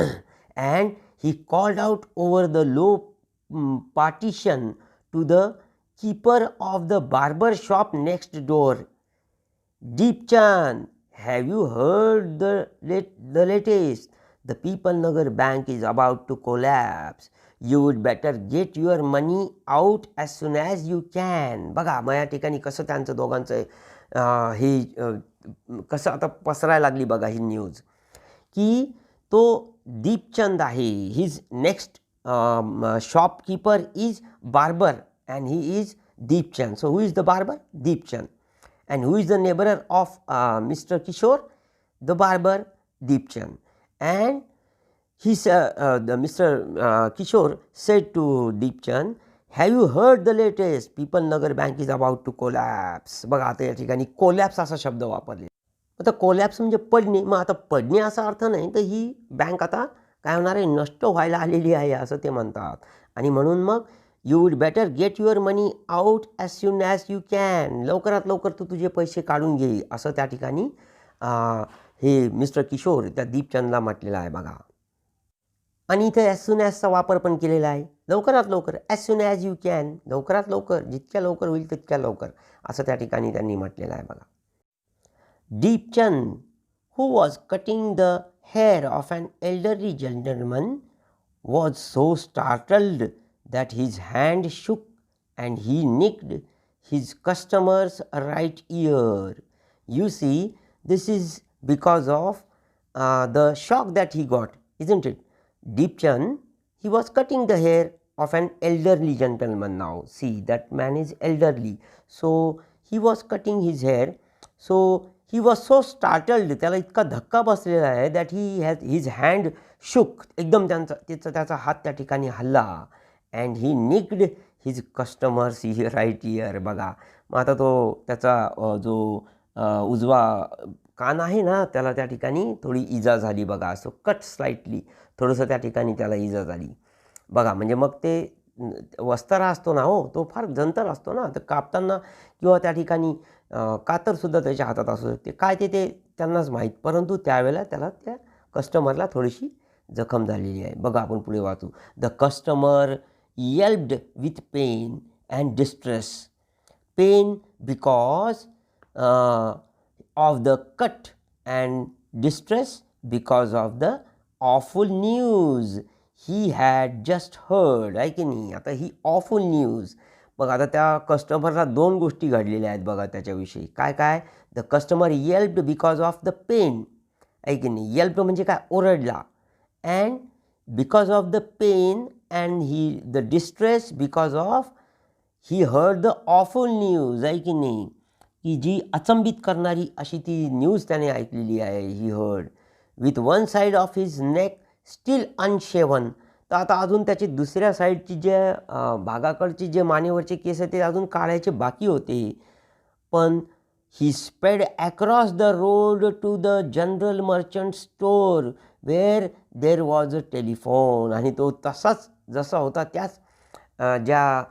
and he called out over the low partition to the keeper of the barber shop next door. Deepchand, have you heard the latest? The People Nagar Bank is about to collapse. You would better get your money out as soon as you can. बघा मग या ठिकाणी कसं त्यांचं दोघांचं हे कसं आता पसरायला लागली बघा ही न्यूज की तो दीपचंद आहे, his next shopkeeper is barber and he is Deepchand. So who is the barber? Deepchand. And who is the neighbour of Mr Kishore? The barber, Deepchand. And he Mr. Kishore said to Deepchand, have you heard the latest? People Nagar Bank is about to collapse. बघा आता या ठिकाणी कोलॅप्स असा शब्द वापरले. आता कोलॅप्स म्हणजे पडणे. मग आता पडणे असा अर्थ नाही तर ही बँक आता काय होणार आहे, नष्ट व्हायला आलेली आहे असं ते म्हणतात. आणि म्हणून मग you would better get your money out as soon as you can. लवकरात लवकर तू तुझे पैसे काढून घे असं त्या ठिकाणी हे मिस्टर किशोर त्या दीपचंदला म्हटलेलं आहे बघा. आणि इथे ॲज सून ॲजचा वापर पण केलेला आहे. लवकरात लवकर, as soon as you can, लवकरात लवकर, जितक्या लवकर होईल तितक्या लवकर असं त्या ठिकाणी त्यांनी म्हटलेलं आहे बघा. Deepchand, who was cutting the hair of an elderly gentleman, was so startled that his hand shook and he nicked his customer's right ear. You see, this is because of the shock that he got, isn't it? Deepchand, he was cutting the hair of an elderly gentleman now. See, that man is elderly. So, he was cutting his hair. So, he was so startled, त्याला इतका धक्का बसलेला आहे that he has his hand shook, एकदम त्याचा हात त्या ठिकाणी हल्ला. And he nicked his customer's right ear. बघा मग आता तो त्याचा जो उजवा कान आहे ना त्याला त्या ठिकाणी थोडी इजा झाली बघा. सो कट स्लाइटली, थोडंसं त्या ठिकाणी त्याला इजा झाली बघा. म्हणजे मग ते वस्तारा असतो ना हो, तो फार जंतर असतो ना, तर कापताना किंवा त्या ठिकाणी कातरसुद्धा त्याच्या हातात असू शकते, काय ते त्यांनाच माहीत. परंतु त्यावेळेला त्याला त्या कस्टमरला थोडीशी जखम झालेली आहे बघा. आपण पुढे वाचू. The customer yelped with pain and distress. Pain because of the cut and distress because of the awful news he had just heard. आहे की नाही? आता ही ऑफुल न्यूज बघा. आता त्या कस्टमरला दोन गोष्टी घडलेल्या आहेत बघा त्याच्याविषयी. काय काय? The customer yelped because of the pain. आहे की नाही? येल्प्ड म्हणजे काय? ओरडला. And because of the pain and he the distress because of he heard the awful news. आहे की नाही? की जी अचंबित करणारी अशी ती न्यूज त्याने ऐकलेली आहे. He heard with one side of his neck still unshaven. तर आता अजून त्याची दुसऱ्या साईडची जे भागाकडची जे मानेवरचे केस आहे ते अजून काढायचे बाकी होते. पण he sped across the road to the general merchant store where there was a telephone. आणि तो तसाच जसा होता त्याच ज्या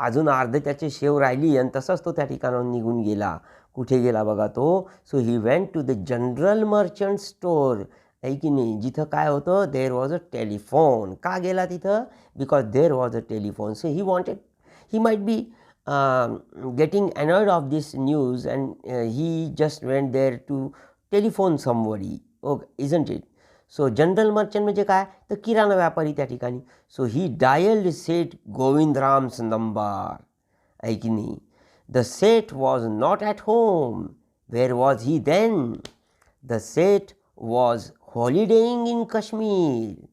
अजून अर्धे त्याचे शेव राहिली आणि तसाच तो त्या ठिकाणाहून निघून गेला. कुठे गेला बघा तो? So he went to the general merchant store. आहे की नाही? जिथं काय होतं? There was a telephone. का गेला तिथं? Because there was a telephone. So he wanted, he might be getting annoyed of this news, and he just went there to telephone somebody. Okay, isn't it? So general merchant म्हणजे काय, तर किराणा व्यापारी त्या ठिकाणी. So he dialled Seth Govindram's number, आहे की नाही. The Seth was not at home. Where was he then? The Seth was holidaying in Kashmir.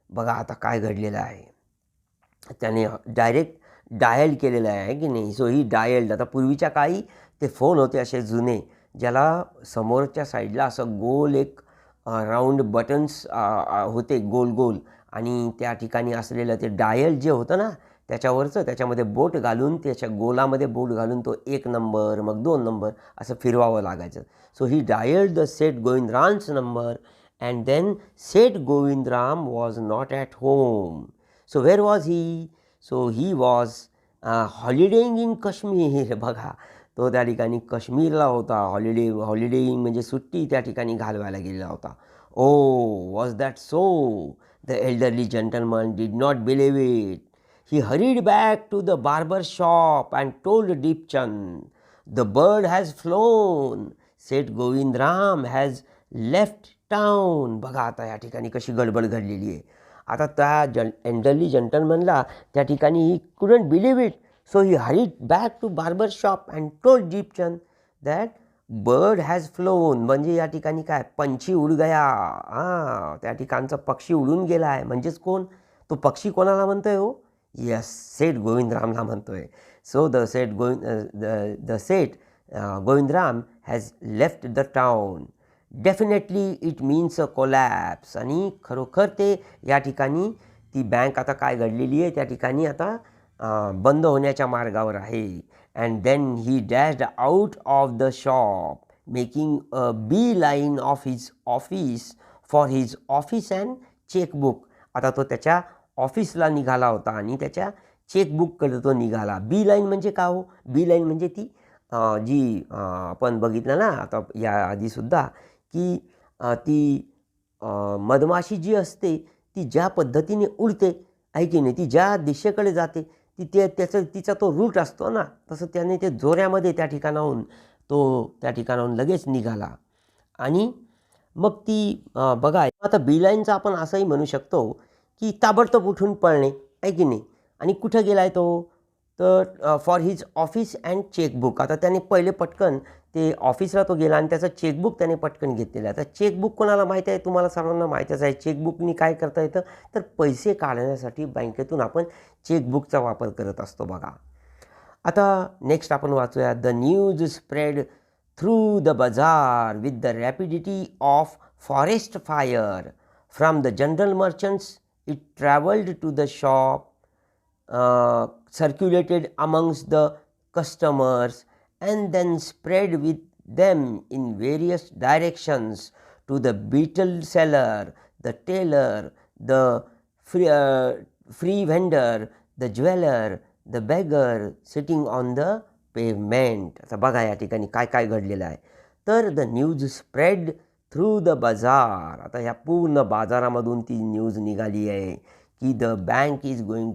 बघा आता काय घडलेलं आहे, त्याने डायरेक्ट डायल केलेलं आहे की नाही. So he dialled. आता पूर्वीच्या काळी ते फोन होते असे जुने, ज्याला समोरच्या साईडला असं गोल एक राऊंड बटन्स होते गोल गोल, आणि त्या ठिकाणी असलेलं ते डायल जे होतं ना त्याच्यावरचं, त्याच्यामध्ये बोट घालून, त्याच्या गोलामध्ये बोट घालून तो 1 नंबर मग 2 नंबर असं फिरवावं लागायचं. So he dialled the Seth Govindram's number, and then Seth Govindram was not at home. So where was he? So he was holidaying in Kashmir. बघा, तो त्या ठिकाणी काश्मीरला होता. हॉलिडेईंग म्हणजे सुट्टी त्या ठिकाणी घालवायला गेलेला होता. Oh was that so? The elderly gentleman did not believe it. He hurried back to the barber shop and told Deepchand, the bird has flown. Seth Govindram has left town. बघा आता या ठिकाणी कशी गडबड घडलेली आहे. आता त्या एल्डरली जेंटलमनला त्या ठिकाणी he couldn't believe it. So he hurried back to barber shop and told Jeepchand that bird has flown. म्हणजे या ठिकाणी काय, पंछी उड गया. त्या ठिकाणचा पक्षी उडून गेला आहे. म्हणजेच कोण, तो पक्षी कोणाला म्हणतोय हो? यस, सेठ गोविंदरामला म्हणतोय. So the Seth Govindram has left the town. Definitely it means a collapse. आणि खरोखर ते या ठिकाणी ती बँक आता काय घडलेली आहे, त्या ठिकाणी आता बंद होण्याच्या मार्गावर आहे. And then he dashed out of the shop making a bee line of his office for his office and chequebook. आता तो त्याच्या ऑफिसला निघाला होता आणि त्याच्या चेकबुककडे तो निघाला. बी लाईन म्हणजे का हो? बी लाईन म्हणजे ती जी आपण बघितलं ना आता या आधीसुद्धा, की ती मधमाशी जी असते ती ज्या पद्धतीने उडते, आहे की नाही, ती ज्या दिशेकडे जाते ती तिचा तो रूट असतो ना, तसं त्याने ते जोऱ्यामध्ये त्या ठिकाणाहून लगेच निघाला. आणि मग ती बघा आता बी लाईनचा आपण असंही म्हणू शकतो की ताबडतोब उठून पळणे, आहे की नाही. आणि कुठं गेला आहे तो? तर for his office and chequebook. आता त्याने पहिले पटकन ते ऑफिसला तो गेला आणि त्याचं चेकबुक त्याने पटकन घेतलेलं आहे. आता चेकबुक कोणाला माहीत आहे? तुम्हाला सर्वांना माहीतच आहे. चेकबुकनी काय करता येतं, तर पैसे काढण्यासाठी बँकेतून आपण चेकबुकचा वापर करत असतो. बघा आता नेक्स्ट आपण वाचूया. The news spread through the bazaar with the rapidity of forest fire. From the general merchants it travelled to the shop, circulated amongst the customers, and then spread with them in various directions to the beetle seller, the tailor, the free vendor, the jeweler, the beggar sitting on the pavement. आता बघा या ठिकाणी काय काय घडलेलं आहे. तर the news spread through the बाजार. आता ह्या पूर्ण बाजारामधून ती न्यूज निघाली आहे की the bank is going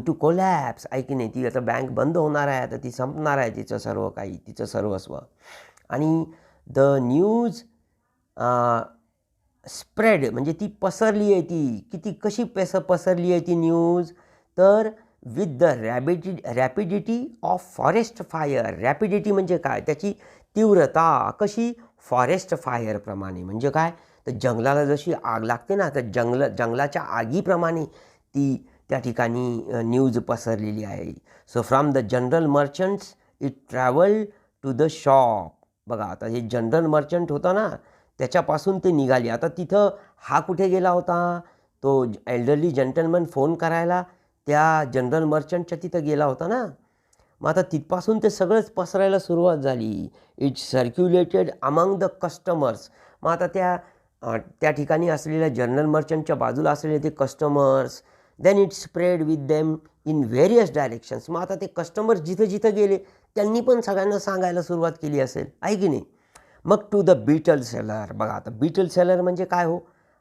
to collapse, आहे की नाही. ती आता बँक बंद होणार आहे, आता ती संपणार आहे तिचं सर्व काही, तिचं सर्वस्व. आणि द न्यूज स्प्रेड म्हणजे ती पसरली आहे. ती किती कशी पसरली आहे ती न्यूज? तर with the rapidity of forest fire. Rapidity म्हणजे काय, त्याची तीव्रता कशी, फॉरेस्ट फायरप्रमाणे. म्हणजे काय, तर जंगलाला जशी आग लागते ना, तर जंगलाच्या आगीप्रमाणे ती त्या ठिकाणी न्यूज पसरलेली आहे. So from the general merchants it travel to the shop. बघा आता हे जनरल मर्चंट होता ना, त्याच्यापासून ते निघाली. आता तिथं हा कुठे गेला होता, तो एल्डरली जेंटलमन फोन करायला त्या जनरल मर्चंटच्या तिथं गेला होता ना. मग आता तिथपासून ते सगळंच पसरायला सुरुवात झाली. It circulated among the customers. मग आता त्या ठिकाणी असलेल्या जनरल मर्चंटच्या बाजूला असलेले ते customers, then it spread with them in various directions. मग आता ते कस्टमर्स जिथं जिथं गेले त्यांनी पण सगळ्यांना सांगायला सुरुवात केली असेल, आहे की नाही. मग टू द बीटल सेलर. बघा आता बीटल सेलर म्हणजे काय हो?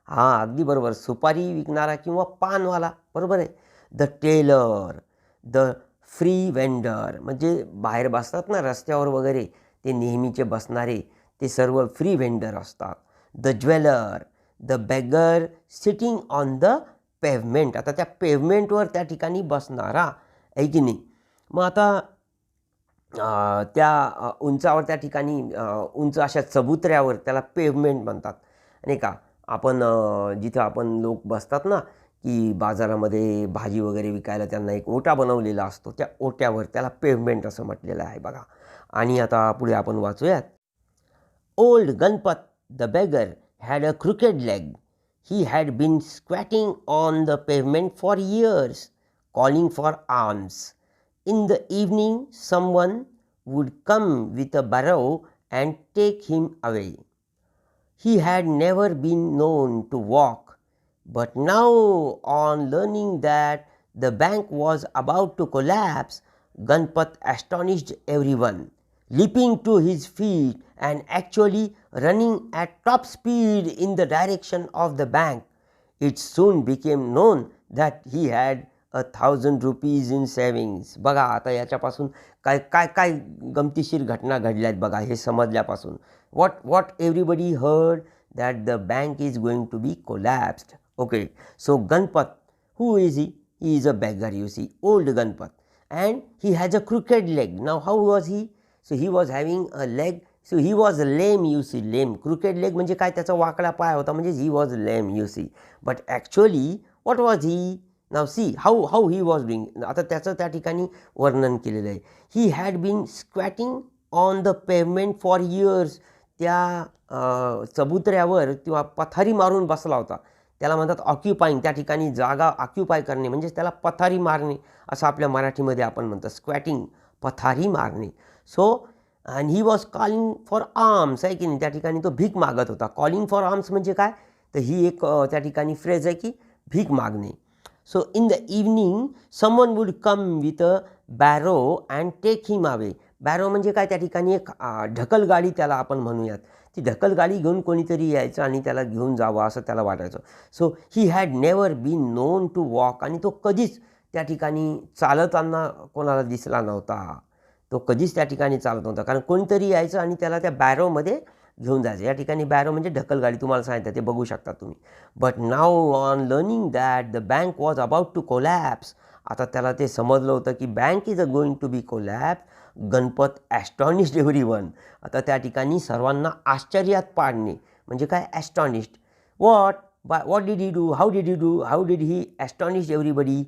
हां अगदी बरोबर, सुपारी विकणारा किंवा पानवाला, बरोबर आहे. The tailor, the free vendor म्हणजे बाहेर बसतात ना रस्त्यावर वगैरे, ते नेहमीचे बसणारे ते सर्व फ्री वेंडर असतात. The jeweller, the beggar sitting on the pavement. आता त्या पेव्हमेंटवर त्या ठिकाणी बसणारा आहे की नाही. मग आता त्या उंचावर त्या ठिकाणी उंच अशा चबुतऱ्यावर त्याला पेव्हमेंट म्हणतात नाही का. आपण जिथं आपण लोक बसतात ना की बाजारामध्ये भाजी वगैरे विकायला त्यांना एक ओटा बनवलेला असतो, त्या ओट्यावर त्याला पेव्हमेंट असं म्हटलेलं आहे बघा. आणि आता पुढे आपण वाचूयात. Old Ganpat the beggar had a crooked leg. He had been squatting on the pavement for years, calling for alms. In the evening, someone would come with a barrow and take him away. He had never been known to walk, but now, on learning that the bank was about to collapse, Ganpat astonished everyone, leaping to his feet and actually running at top speed in the direction of the bank. It soon became known that he had 1,000 rupees in savings. बघा आता याच्यापासून काय काय काय गमतीशीर घटना घडल्या आहेत बघा हे समजल्यापासून. what everybody heard that the bank is going to be collapsed. Okay, so Ganpat, who is he? He is a beggar, you see, old Ganpat, and he has a crooked leg. Now how was he? So he was having a leg, so he was lame, you see. Lame, crooked leg म्हणजे काय, त्याचा वाकडा पाय होता म्हणजे he was lame, you see. But actually what was he? Now see how he was doing. आता त्याचं त्या ठिकाणी वर्णन केलेलं आहे. He had been squatting on the pavement for years. त्या चबुतऱ्यावर किंवा पथारी मारून बसला होता. त्याला म्हणतात ऑक्युपाईंग, त्या ठिकाणी जागा ऑक्युपाय करणे म्हणजे त्याला पथारी मारणे असं आपल्या मराठीमध्ये आपण म्हणतो. स्क्वॅटिंग, पथारी मारणे. So and he was calling for arms, आहे की नाही. त्या ठिकाणी तो भीक मागत होता. कॉलिंग फॉर आर्म्स म्हणजे काय, तर ही एक त्या ठिकाणी फ्रेज आहे की भीक मागणे. So in the evening someone would come with a barrow and take him away. Barrow म्हणजे काय, त्या ठिकाणी एक ढकलगाडी त्याला आपण म्हणूयात. ती ढकलगाडी घेऊन कोणीतरी यायचं आणि त्याला घेऊन जावं असं त्याला वाटायचं. So he had never been known to walk. आणि तो कधीच त्या ठिकाणी चालताना कोणाला दिसला नव्हता. तो कधीच त्या ठिकाणी चालत नव्हता, कारण कोणीतरी यायचं आणि त्याला त्या बॅरोमध्ये घेऊन जायचं. या ठिकाणी बॅरो म्हणजे ढकलगाडी, तुम्हाला सांगितलं ते बघू शकता तुम्ही. But now on learning that the bank was about to collapse. आता त्याला ते समजलं होतं की bank is going to be collapse. Ganpat astonished everyone. आता त्या ठिकाणी सर्वांना आश्चर्यात पाडणे म्हणजे काय, ॲस्टॉनिश्ड. what did he do? How did he astonish everybody?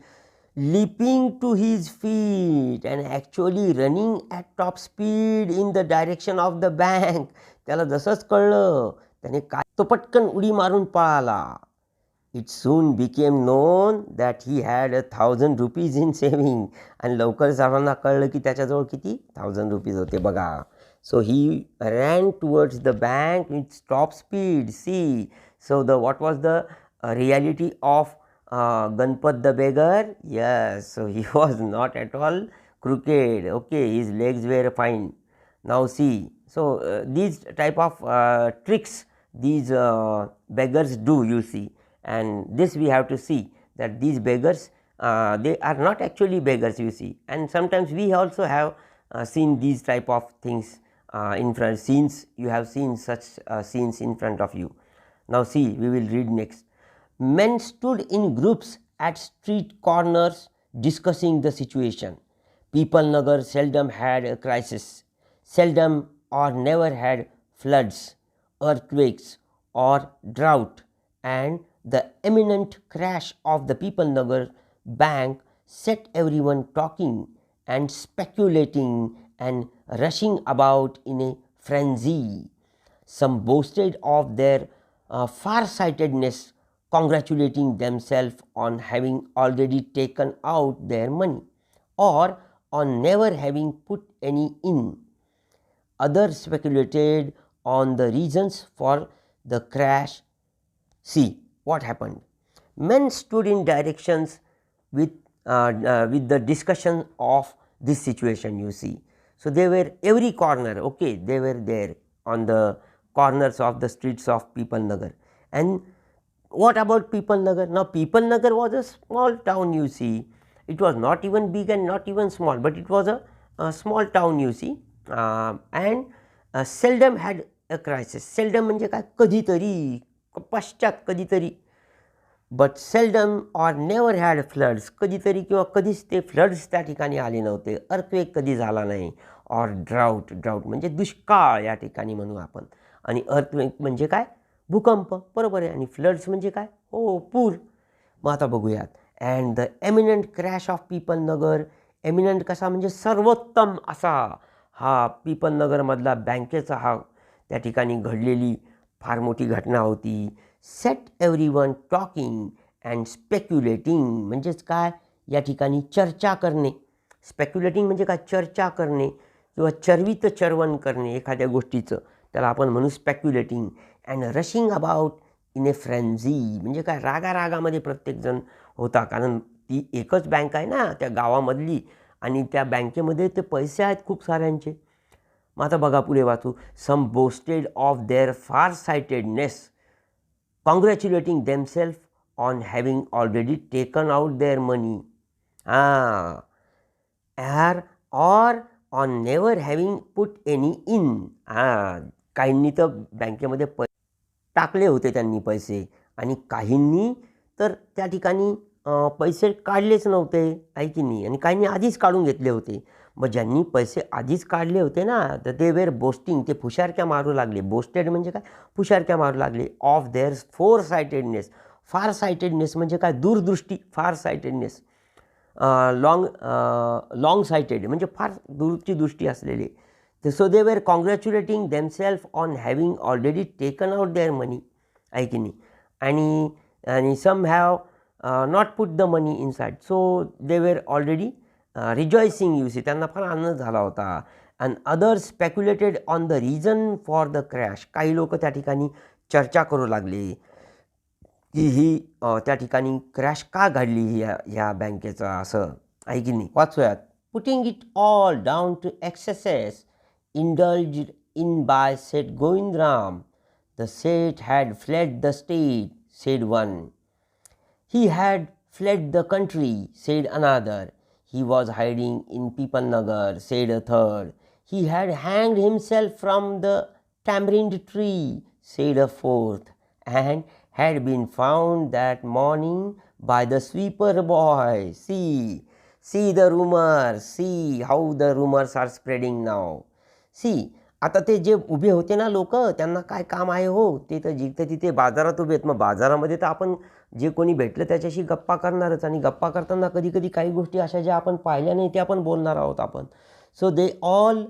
Leaping to his feet and actually running at top speed in the direction of the bank. त्याला जसंच कळलं त्याने काय, तो पटकन उडी मारून पळाला. It soon became known that he had 1,000 rupees in saving. आणि लवकर सर्वांना कळलं की त्याच्याजवळ किती, 1,000 रुपीज होते बघा. So he ran towards the bank with top speed. See, so what was the reality of Ganpat the beggar? Yes, so he was not at all crooked. Okay, his legs were fine. Now see, so these type of tricks these beggars do, you see. And this we have to see that these beggars, they are not actually beggars, you see. And sometimes we also have seen these type of things in front scenes. You have seen such scenes in front of you. Now see, we will read next. Men stood in groups at street corners discussing the situation. People Nagar seldom had a crisis, seldom or never had floods, earthquakes or drought, and the imminent crash of the People Nagar bank set everyone talking and speculating and rushing about in a frenzy. Some boasted of their far-sightedness, congratulating themselves on having already taken out their money or on never having put any in. Others speculated on the reasons for the crash. See what happened. Men stood in directions with the discussion of this situation, you see. So they were every corner, okay, they were there on the corners of the streets of People Nagar. And what about People Nagar? Now People Nagar was a small town, you see, It was not even big and not even small, but it was a small town, you see, and seldom had a crisis. Seldom म्हणजे काय, कधीतरी, पश्चात कधीतरी. But seldom or never had floods, कधीतरी किंवा कधीच ते फ्लड्स त्या ठिकाणी आले नव्हते. अर्थक्वेक कधी झाला नाही. ऑर ड्राऊट, ड्राऊट म्हणजे दुष्काळ या ठिकाणी म्हणू आपण. आणि अर्थक्वेक म्हणजे काय, भूकंप, बरोबर आहे. आणि फ्लड्स म्हणजे काय, हो, पूर. मग आता बघूयात. And the eminent crash of Pipal Nagar. Eminent कसा म्हणजे सर्वोत्तम असा हा पीपल नगरमधला बँकेचा हा त्या ठिकाणी घडलेली फार मोठी घटना होती. Set everyone talking and speculating म्हणजेच काय, या ठिकाणी चर्चा करणे. स्पेक्युलेटिंग म्हणजे काय, चर्चा करणे किंवा चर्वित चर्वण करणे एखाद्या गोष्टीचं, त्याला आपण म्हणू speculating. And rushing about in A frenzy म्हणजे काय, रागारागामध्ये प्रत्येकजण होता, कारण ती एकच बँक आहे ना त्या गावामधली, आणि त्या बँकेमध्ये ते पैसे आहेत खूप साऱ्यांचे. मग आता बघा पुढे वाचू. सम बोस्टेड ऑफ देअर फार sightedness, congratulating themselves on having already taken out their money, or on never having put any in. काहींनी तर बँकेमध्ये टाकले होते त्यांनी पैसे, आणि काहींनी तर त्या ठिकाणी पैसे काढलेच नव्हते, आहे की नाही, आणि काहींनी आधीच काढून घेतले होते. मग ज्यांनी पैसे आधीच काढले होते ना, तर ते वेर बोस्टिंग, ते फुशारक्या मारू लागले. बोस्टेड म्हणजे काय, फुशारक्या मारू लागले. ऑफ देअर फोर सायटेडनेस, फार सायटेडनेस म्हणजे काय, दूरदृष्टी, फार सायटेडनेस. लॉंग सायटेड म्हणजे फार दूरची दृष्टी असलेले. So they were congratulating themselves on having already taken out their money, आहे की नाही. आणि some have not put the money inside, so they were already rejoicing, you see, त्यांना फार आनंद झाला होता. And others speculated on the reason for the crash, काही लोक त्या ठिकाणी चर्चा करू लागले की ही त्या ठिकाणी क्रॅश का घडली ह्या बँकेचा, असं, आहे की नाही. वाचूयात. Putting it all down to excesses indulged in by Seth Govindram. The Seth had fled the state, said one. He had fled the country, said another. He was hiding in Pipalnagar, said a third. He had hanged himself from the tamarind tree, said a fourth, and had been found that morning by the sweeper boy. See the rumors, see how the rumors are spreading now. See, आता ते जे उभे होते ना लोक, त्यांना काय काम आहे हो, ते तर जिथे तिथे बाजारात उभे आहेत. मग बाजारामध्ये तर आपण जे कोणी भेटलं त्याच्याशी गप्पा करणारच, आणि गप्पा करताना कधी कधी काही गोष्टी अशा ज्या आपण पाहिल्या नाही ते आपण बोलणार आहोत आपण. So they all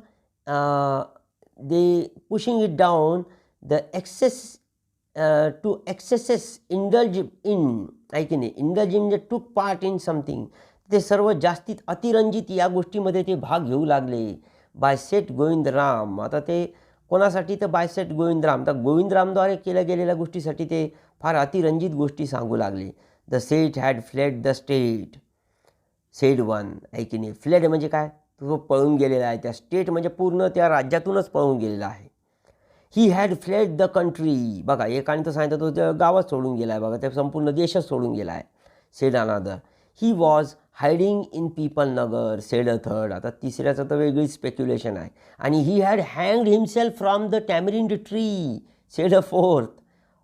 they pushing it down the excess to excesses indulge in, आहे की नाही. इंडल्ज इन म्हणजे टूक पार्ट इन समथिंग, ते सर्व जास्तीत अतिरंजित या गोष्टीमध्ये ते भाग घेऊ लागले. बाय सेठ गोविंदराम, आता ते कोणासाठी, तर बाय सेठ गोविंदराम, तर गोविंदरामद्वारे केल्या गेलेल्या गोष्टीसाठी ते फार अतिरंजित गोष्टी सांगू लागले. The Seth had fled the state, sed one, आहे की नाही. फ्लेड म्हणजे काय, तो पळून गेलेला आहे. त्या स्टेट म्हणजे पूर्ण त्या राज्यातूनच पळून गेलेला आहे. He had fled the country, बघा एकाने तर सांगितलं तो त्या गावात सोडून गेला आहे, बघा त्या संपूर्ण देशच सोडून गेला आहे, said another. He was hiding in Pipalnagar, said a third. आता तिसऱ्याचं तर वेगळी स्पेक्युलेशन आहे. आणि ही हॅड हँग्ड himself from the tamarind tree, said a fourth.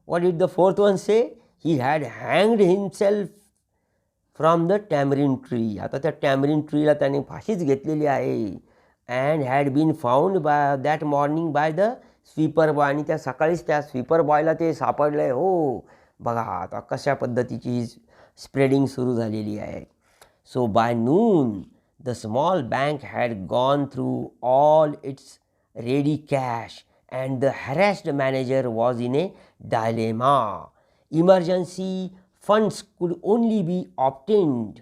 What did the fourth one say, he had हँग्ड himself from the tamarind tree. आता त्या टॅमरिंड ट्रीला त्याने फाशीच घेतलेली आहे. And had been found by that morning by the sweeper boy, आणि त्या सकाळीच त्या स्वीपर बॉयला ते सापडलं आहे. हो, बघा आता कशा पद्धतीची स्प्रेडिंग सुरू झालेली आहे. So by noon, the small bank had gone through all its ready cash, and the harassed manager was in a dilemma. Emergency funds could only be obtained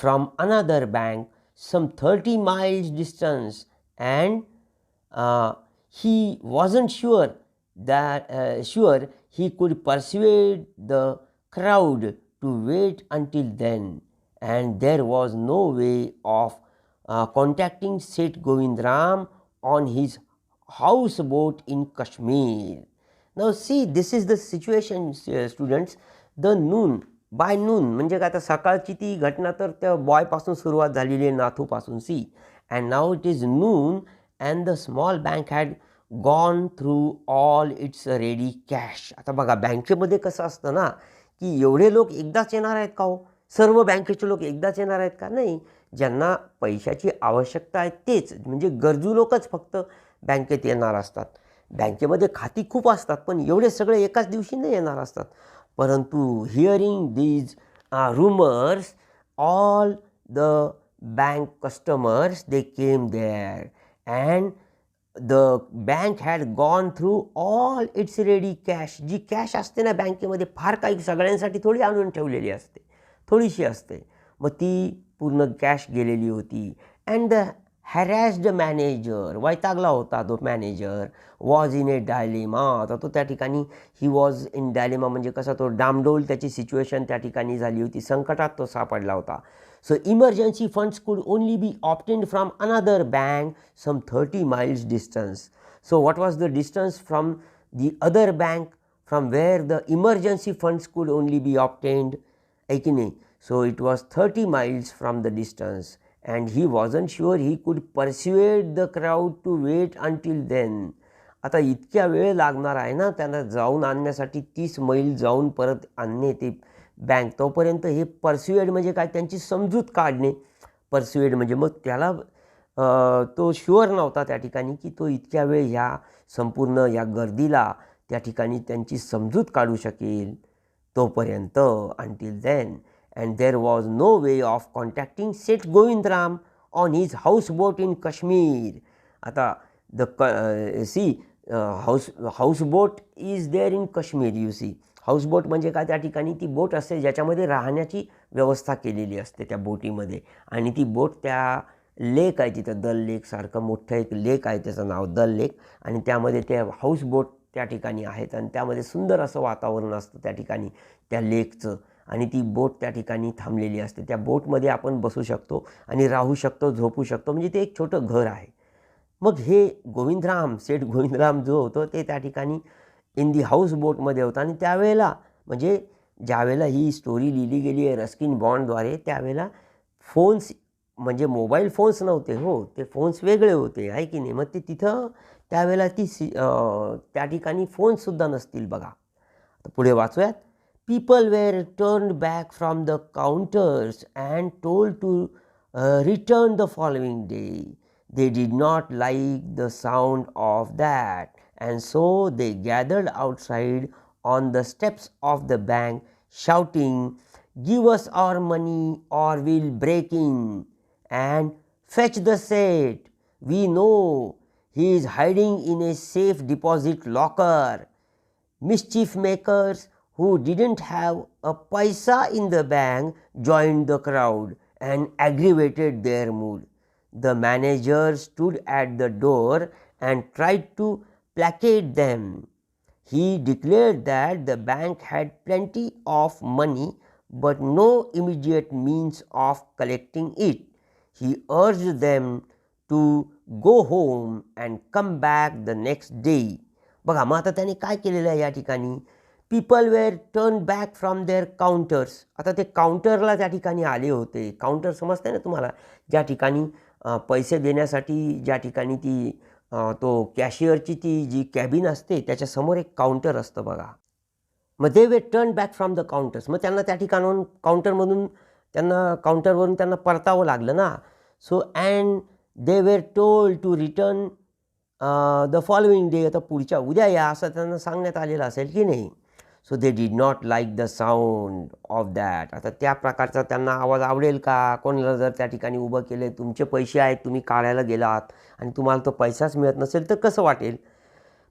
from another bank some 30 miles distance, and he wasn't sure he could persuade the crowd to wait until then. And there was no way of contacting Seth Govindram on his houseboat in Kashmir. Now see, this is the situation, students. The noon, by noon म्हणजे काय, आता सकाळची ती घटना तर त्या बॉयपासून सुरुवात झालेली आहे, नाथूपासून. See, and now it is noon and the small bank had gone through all its ready cash. आता बघा, बँकेमध्ये कसं असतं ना, की एवढे लोक एकदाच येणार आहेत का हो? सर्व बँकेचे लोक एकदाच येणार आहेत का? नाही. ज्यांना पैशाची आवश्यकता आहे तेच, म्हणजे गरजू लोकच फक्त बँकेत येणार असतात. बँकेमध्ये खाती खूप असतात, पण एवढे सगळे एकाच दिवशी नाही येणार असतात. परंतु hearing these rumors, all the bank customers, they came there, and the bank had gone through all its ready cash. G cash असते ना बँकेमध्ये, फार काही सगळ्यांसाठी थोडी आणून ठेवलेली असते, थोडीशी असते. मग ती पूर्ण कॅश गेलेली होती. अँड द हॅरॅस्ड मॅनेजर, वैतागला होता तो manager, was in A dilemma. आता तो त्या ठिकाणी, ही वॉज इन डायलेमा म्हणजे कसा, तो डामडोल त्याची सिच्युएशन त्या ठिकाणी झाली होती, संकटात तो सापडला होता. So emergency funds could only be obtained from another bank some 30 miles distance. So what was the distance from the other bank from where the emergency funds could only be obtained? So it was 30 miles from the distance, and he wasn't sure he could persuade the crowd to wait until then. आता इतक्या वेळ लागणार आहे ना त्यांना जाऊन आणण्यासाठी, 30 मैल जाऊन परत आणणे ते बँक, तोपर्यंत हे परस्युएड म्हणजे काय, त्यांची समजूत काढणे. परस्युएड म्हणजे मग त्याला तो शुअर नव्हता त्या ठिकाणी की तो इतक्या वेळ ह्या संपूर्ण या गर्दीला त्या ठिकाणी त्यांची समजूत काढू शकेल तोपर्यंत. Until then, and there was no way of contacting Seth Govindram on his houseboat in Kashmir. आता houseboat is there in Kashmir. You see, houseboat म्हणजे काय, त्या ठिकाणी ती बोट असते ज्याच्यामध्ये राहण्याची व्यवस्था केलेली असते त्या बोटीमध्ये, आणि ती बोट त्या लेक आहे तिथं, दल लेक सारखं मोठं एक लेक आहे, त्याचं नाव दल लेक, आणि त्यामध्ये ते हाऊसबोट त्या ठिकाणी आहेत, आणि त्यामध्ये सुंदर असं वातावरण असतं त्या ठिकाणी त्या लेकचं, आणि ती बोट त्या ठिकाणी थांबलेली असते. त्या बोटमध्ये आपण बसू शकतो आणि राहू शकतो, झोपू शकतो, म्हणजे ते एक छोटं घर आहे. मग हे गोविंदराम, सेठ गोविंदराम जो होतो ते त्या ठिकाणी इन दी हाऊस बोटमध्ये होता. आणि त्यावेळेला म्हणजे ज्यावेळेला ही स्टोरी लिहिली गेली आहे रस्किन बॉन्डद्वारे, त्यावेळेला फोन्स म्हणजे मोबाईल फोन्स नव्हते हो, ते फोन्स वेगळे होते, आहे की नाही. मग ते तिथं त्यावेळेला त्या ठिकाणी फोन्ससुद्धा नसतील बघा. तर पुढे वाचूयात. People were turned back from the counters and told to return the following day. They did not like the sound of that, and so they gathered outside on the steps of the bank, shouting, "Give us our money or we'll break in, and fetch the Seth. We know he is hiding in a safe deposit locker." Mischief makers who didn't have a paisa in the bank joined the crowd and aggravated their mood. The manager stood at the door and tried to placate them. He declared that the bank had plenty of money but no immediate means of collecting it. He urged them to go home and come back the next day. बघा, मग आता त्याने काय केलेलं आहे या ठिकाणी, people were turn back from their counters. आता ते काउंटरला त्या ठिकाणी आले होते. काउंटर समजते ना तुम्हाला, ज्या ठिकाणी पैसे देण्यासाठी ज्या ठिकाणी ती तो कॅशियरची ती जी कॅबिन असते त्याच्यासमोर एक काउंटर असतं बघा. मग they were turn back from the counters, मग त्यांना त्या ठिकाणाहून काउंटरवरून त्यांना परतावं लागलं ना. So and they were told to return the following day, आता पुढच्या उद्या या असं त्यांना सांगण्यात आलेलं असेल की नाही. So they did not like the sound of that. आता त्या प्रकारचा त्यांना आवाज आवडेल का? कोणाला जर त्या ठिकाणी उभं केले, तुमचे पैसे आहेत, तुम्ही काढायला गेलात आणि तुम्हाला तो पैसाच मिळत नसेल तर कसं वाटेल,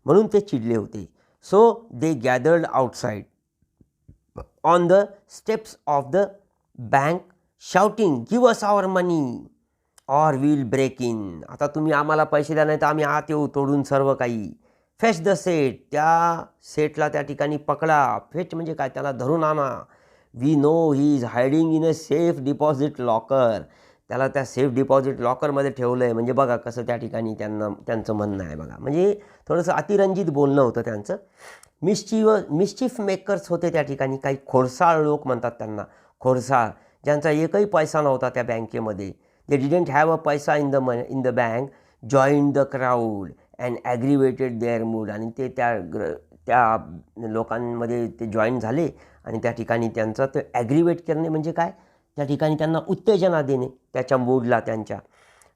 म्हणून ते चिडले होते. So they gathered outside on the steps of the bank shouting, give us our money or will break in. आता तुम्ही आम्हाला पैसे द्या, नाही तर आम्ही आत येऊ तोडून सर्व काही. फेच द सेट, त्या सेटला त्या ठिकाणी पकडा. फेच म्हणजे काय, त्याला धरून आणा. We know he is hiding in a safe deposit locker. त्याला त्या सेफ डिपॉझिट लॉकरमध्ये ठेवलं आहे. म्हणजे बघा कसं त्या ठिकाणी त्यांचं म्हणणं आहे बघा. म्हणजे थोडंसं अतिरंजित बोलणं होतं त्यांचं. मिस्चिफ मेकर्स होते त्या ठिकाणी. काही खोडसाळ लोक म्हणतात त्यांना, खोडसाळ, ज्यांचा एकही पैसा नव्हता त्या बँकेमध्ये. They didn't have a paisa in the bank, join the crowd and aggravated their mood. आणि ते त्या लोकांमध्ये ते जॉईन झाले आणि त्या ठिकाणी त्यांचं ते ॲग्रिवेट करणे म्हणजे काय, त्या ठिकाणी त्यांना उत्तेजना देणे त्याच्या मूडला त्यांच्या.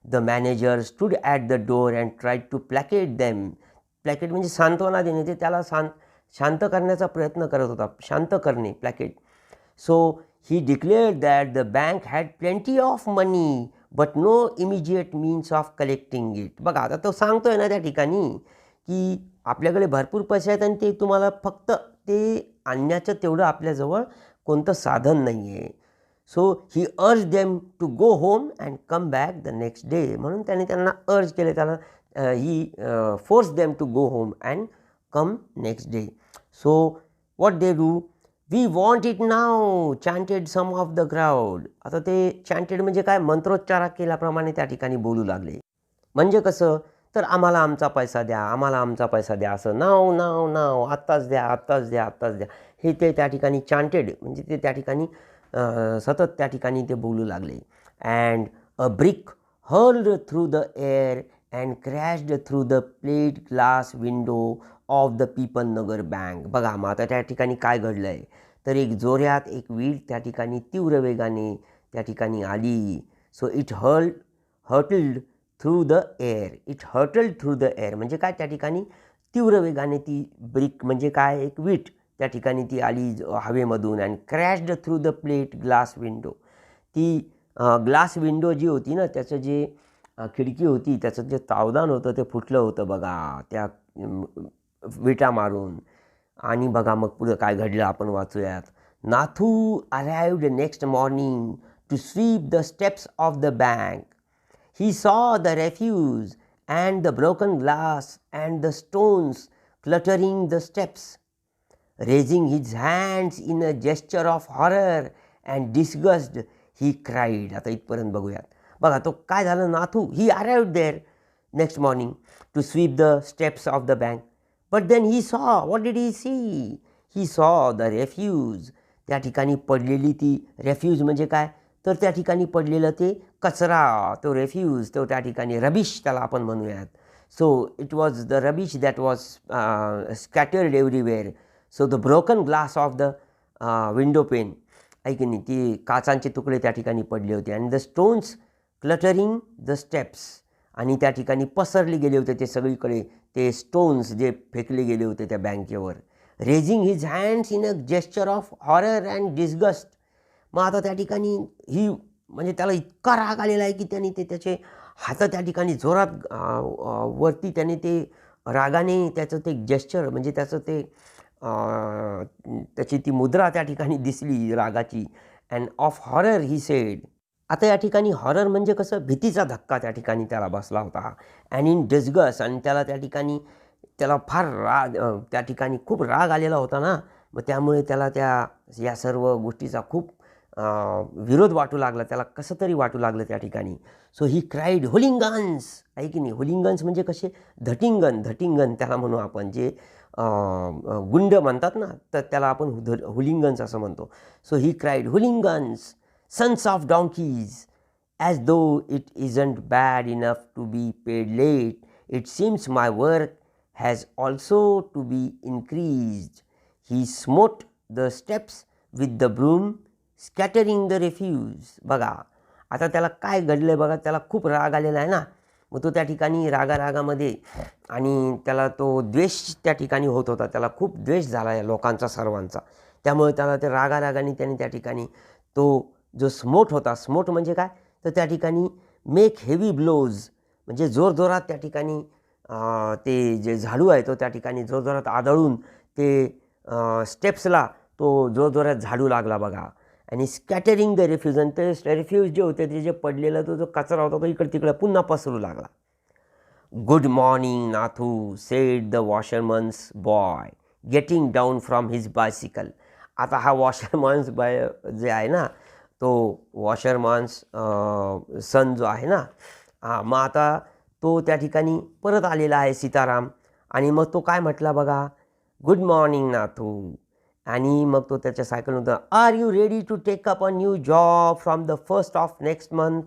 The manager stood at the door and tried to placate them. Placate म्हणजे सांत्वना देणे, ते त्याला शांत करण्याचा प्रयत्न करत होता, शांत करणे, placate. So he declared that the bank had plenty of money but no immediate means of collecting it. बघा आता तो सांगतो आहे ना त्या ठिकाणी की आपल्याकडे भरपूर पैसे आहेत आणि ते तुम्हाला फक्त ते आणण्याचं तेवढं आपल्याजवळ कोणतं साधन नाही आहे. So he urged them to go home and come back the next day. म्हणून त्याने त्यांना अर्ज केले, त्याला he force them to go home and come next day. So what they do, we want it now, chanted some of the crowd. आता ते चॅन्टेड म्हणजे काय, मंत्रोच्चार केल्याप्रमाणे त्या ठिकाणी बोलू लागले. म्हणजे कसं, तर आम्हाला आमचा पैसा द्या, आम्हाला आमचा पैसा द्या, असं नाव नाव नाव, आत्ताच द्या, आत्ताच द्या, आत्ताच द्या, हे ते त्या ठिकाणी चॅन्टेड म्हणजे ते त्या ठिकाणी सतत त्या ठिकाणी ते बोलू लागले. And a brick hurled through the air and crashed through the plate glass window of the people Nagar bank. बघा मग आता त्या ठिकाणी काय घडलं आहे, तर एक जोरात एक वीट त्या ठिकाणी तीव्र वेगाने त्या ठिकाणी आली. So it hurtled through the air. It hurtled through the air म्हणजे काय, त्या ठिकाणी तीव्र वेगाने ती ब्रिक म्हणजे काय, एक वीट त्या ठिकाणी ती आली हवेमधून. And crashed through the plate glass window. ती ग्लास विंडो जी होती ना, त्याचं जे खिडकी होती, त्याचं जे तावदान होतं ते फुटलं होतं बघा त्या विटा मारून. आणि बघा मग पुढं काय घडलं आपण वाचूयात. Nathu arrived next morning to sweep the steps of the bank. He saw the refuse and the broken glass and the stones cluttering the steps. Raising his hands in a gesture of horror and disgust, he cried. आता इथपर्यंत बघूयात. बघा तो काय झालं, Nathu, he arrived there next morning to sweep the steps of the bank. But then he saw, what did he see? He saw the refuse. त्या ठिकाणी पडलेली ती refuse म्हणजे काय, तर त्या ठिकाणी पडलेलं ते कचरा, तो रेफ्यूज, तो त्या ठिकाणी रबिश त्याला आपण म्हणूयात. So it was the rubbish that was scattered everywhere. So the broken glass of the window pane, ऐक नाही, ती काचांचे तुकडे त्या ठिकाणी पडले होते. And the stones cluttering the steps, आणि त्या ठिकाणी पसरले गेले होते ते सगळीकडे ते स्टोन्स जे फेकले गेले होते त्या बँकेवर. Raising his hands in a gesture of horror and disgust. मग आता त्या ठिकाणी ही म्हणजे त्याला इतका राग आलेला आहे की त्याने त्याचे हात त्या ठिकाणी जोरात वरती त्याने ते रागाने त्याचं ते जेस्चर म्हणजे त्याचं ते त्याची ती मुद्रा त्या ठिकाणी दिसली रागाची. And of horror he said. आता या ठिकाणी हॉरर म्हणजे कसं, भीतीचा धक्का त्या ठिकाणी त्याला बसला होता. अँड इन डिस्गस्ट, आणि त्याला त्या ठिकाणी त्याला फार राग, त्या ठिकाणी खूप राग आलेला होता ना, मग त्यामुळे त्याला या सर्व गोष्टीचा खूप विरोध वाटू लागला, त्याला कसं तरी वाटू लागलं त्या ठिकाणी. सो ही क्राईड हुलिंगन्स, आहे की नाही, हुलिंगन्स म्हणजे कसे, धटिंगन त्याला म्हणू आपण, जे गुंड म्हणतात ना, तर त्याला आपण हुलिंगन्स असं म्हणतो. So he cried hooligans, sons of donkeys, as though it isn't bad enough to be paid late, it seems my work has also to be increased. He smote the steps with the broom scattering the refuse. बघा आता त्याला काय घडलं आहे बघा, त्याला खूप राग आलेला आहे ना, मग तो त्या ठिकाणी रागामध्ये, आणि त्याला तो द्वेष त्या ठिकाणी होत होता, त्याला खूप द्वेष झाला आहे लोकांचा, सर्वांचा. त्यामुळे त्याला ते रागाने त्याने त्या ठिकाणी तो जो स्मोट होता, स्मोट म्हणजे काय, तर त्या ठिकाणी मेक हेवी ब्लोज म्हणजे जोरजोरात त्या ठिकाणी ते जे झाडू आहे तो त्या ठिकाणी जोरजोरात आदळून ते स्टेप्सला तो जोरजोरात झाडू लागला बघा. आणि स्कॅटरिंग द रेफ्यूज, आणि ते रेफ्यूज जे होते ते जे पडलेला तो जो कचरा होता तो इकडे तिकडे पुन्हा पसरू लागला. Good morning Nathu, said the washerman's boy getting down from his bicycle. आता हा वॉशरमन्स बॉय जे आहे ना, तो वॉशरमॅन्स सन जो आहे ना, मग आता तो त्या ठिकाणी परत आलेला आहे सीताराम. आणि मग तो काय म्हटला बघा, गुड मॉर्निंग नाथू. आणि मग तो त्याच्या सायकलनं, are you ready to take up a new job from the 1st of next month.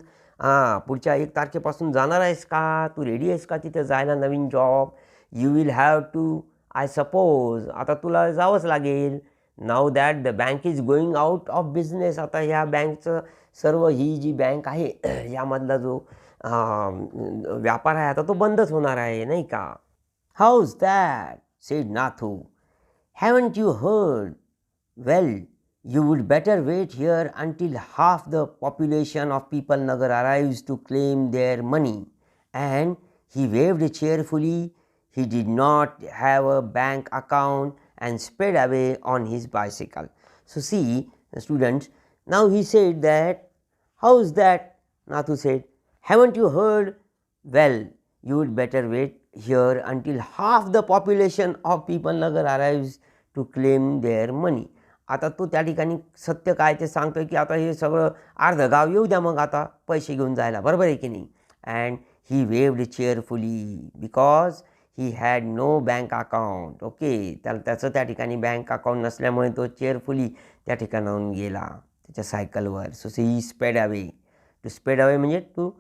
पुढच्या 1 तारखेपासून जाणार आहेस का, तू रेडी आहेस का तिथे जायला, नवीन job. You will have to, I suppose, आता तुला जावंच लागेल. Now that the bank is going out of business. आता ह्या बँकचं सर्व, ही जी बँक आहे यामधला जो व्यापार आहे आता तो बंदच होणार आहे, नाही का. House that, sed Nathu. Haven't you heard. Well, you would better wait here until half the population of People Nagar arrives to claim their money. And he waved cheerfully. He did not have a bank account and sped away on his bicycle. So see, students, now he said that, how's that? Nathu said, haven't you heard? Well, you would better wait here until half the population of People Nagar arrives to claim their money. आता तो त्या ठिकाणी सत्य काय ते सांगतोय की आता हे सगळं अर्धं गाव येऊ द्या मग आता पैसे घेऊन जायला, बरोबर आहे की नाही. And he waved cheerfully because he had no bank account. Okay, त्याचं त्या ठिकाणी बँक अकाउंट नसल्यामुळे तो चेअरफुली त्या ठिकाणाहून गेला त्याच्या सायकलवर. So he sped away. To sped away म्हणजे to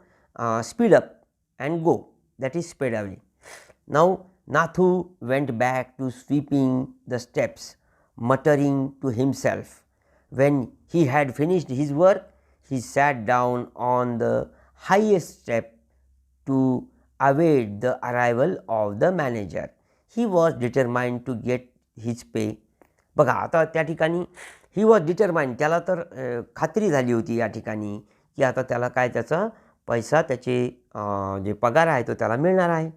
speed up and go, that is sped away. Now Nathu went back to sweeping the steps, muttering to himself. When he had finished his work, he sat down on the highest step to await the arrival of the manager. He was determined to get his pay. बघा आता त्या ठिकाणी ही वॉज डिटरमाइंड, त्याला तर खात्री झाली होती या ठिकाणी की आता त्याला काय त्याचा पैसा, त्याचे जे पगार आहे तो त्याला मिळणार आहे.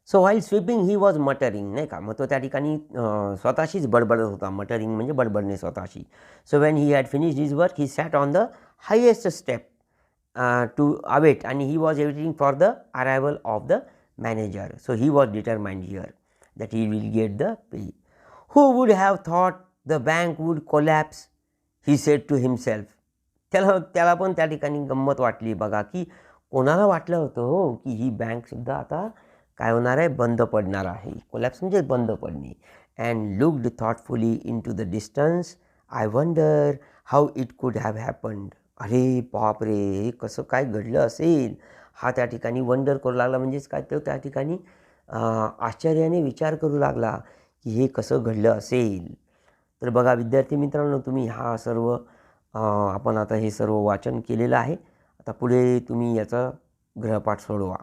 So while sweeping he was muttering, नाही का. मग तो त्या ठिकाणी स्वतःशीच बडबडत होता. मटरिंग म्हणजे बडबडणे स्वतःशी. So when he had finished his work, he sat on the highest step to await, आणि he was waiting for the arrival of the manager. So he was determined here that he will get the pay. Who would have thought the bank would collapse, he said to himself. त्याला पण त्या ठिकाणी गंमत वाटली बघा, की कोणाला वाटलं होतं हो की ही बँकसुद्धा आता काय होणार आहे, बंद पडणार आहे. कोलॅप्स म्हणजे बंद पडणे. And looked thoughtfully into the distance. I wonder how it could have happened. अरे बाप रे, हे कसं काय घडलं असेल. हा त्या ठिकाणी वंडर करू लागला, म्हणजेच काय, तो त्या ठिकाणी आश्चर्याने विचार करू लागला की हे कसं घडलं असेल. तर बघा विद्यार्थी मित्रांनो, तुम्ही हा सर्व आपण आता हे सर्व वाचन केलेलं आहे. आता पुढे तुम्ही याचा गृहपाठ सोडवा.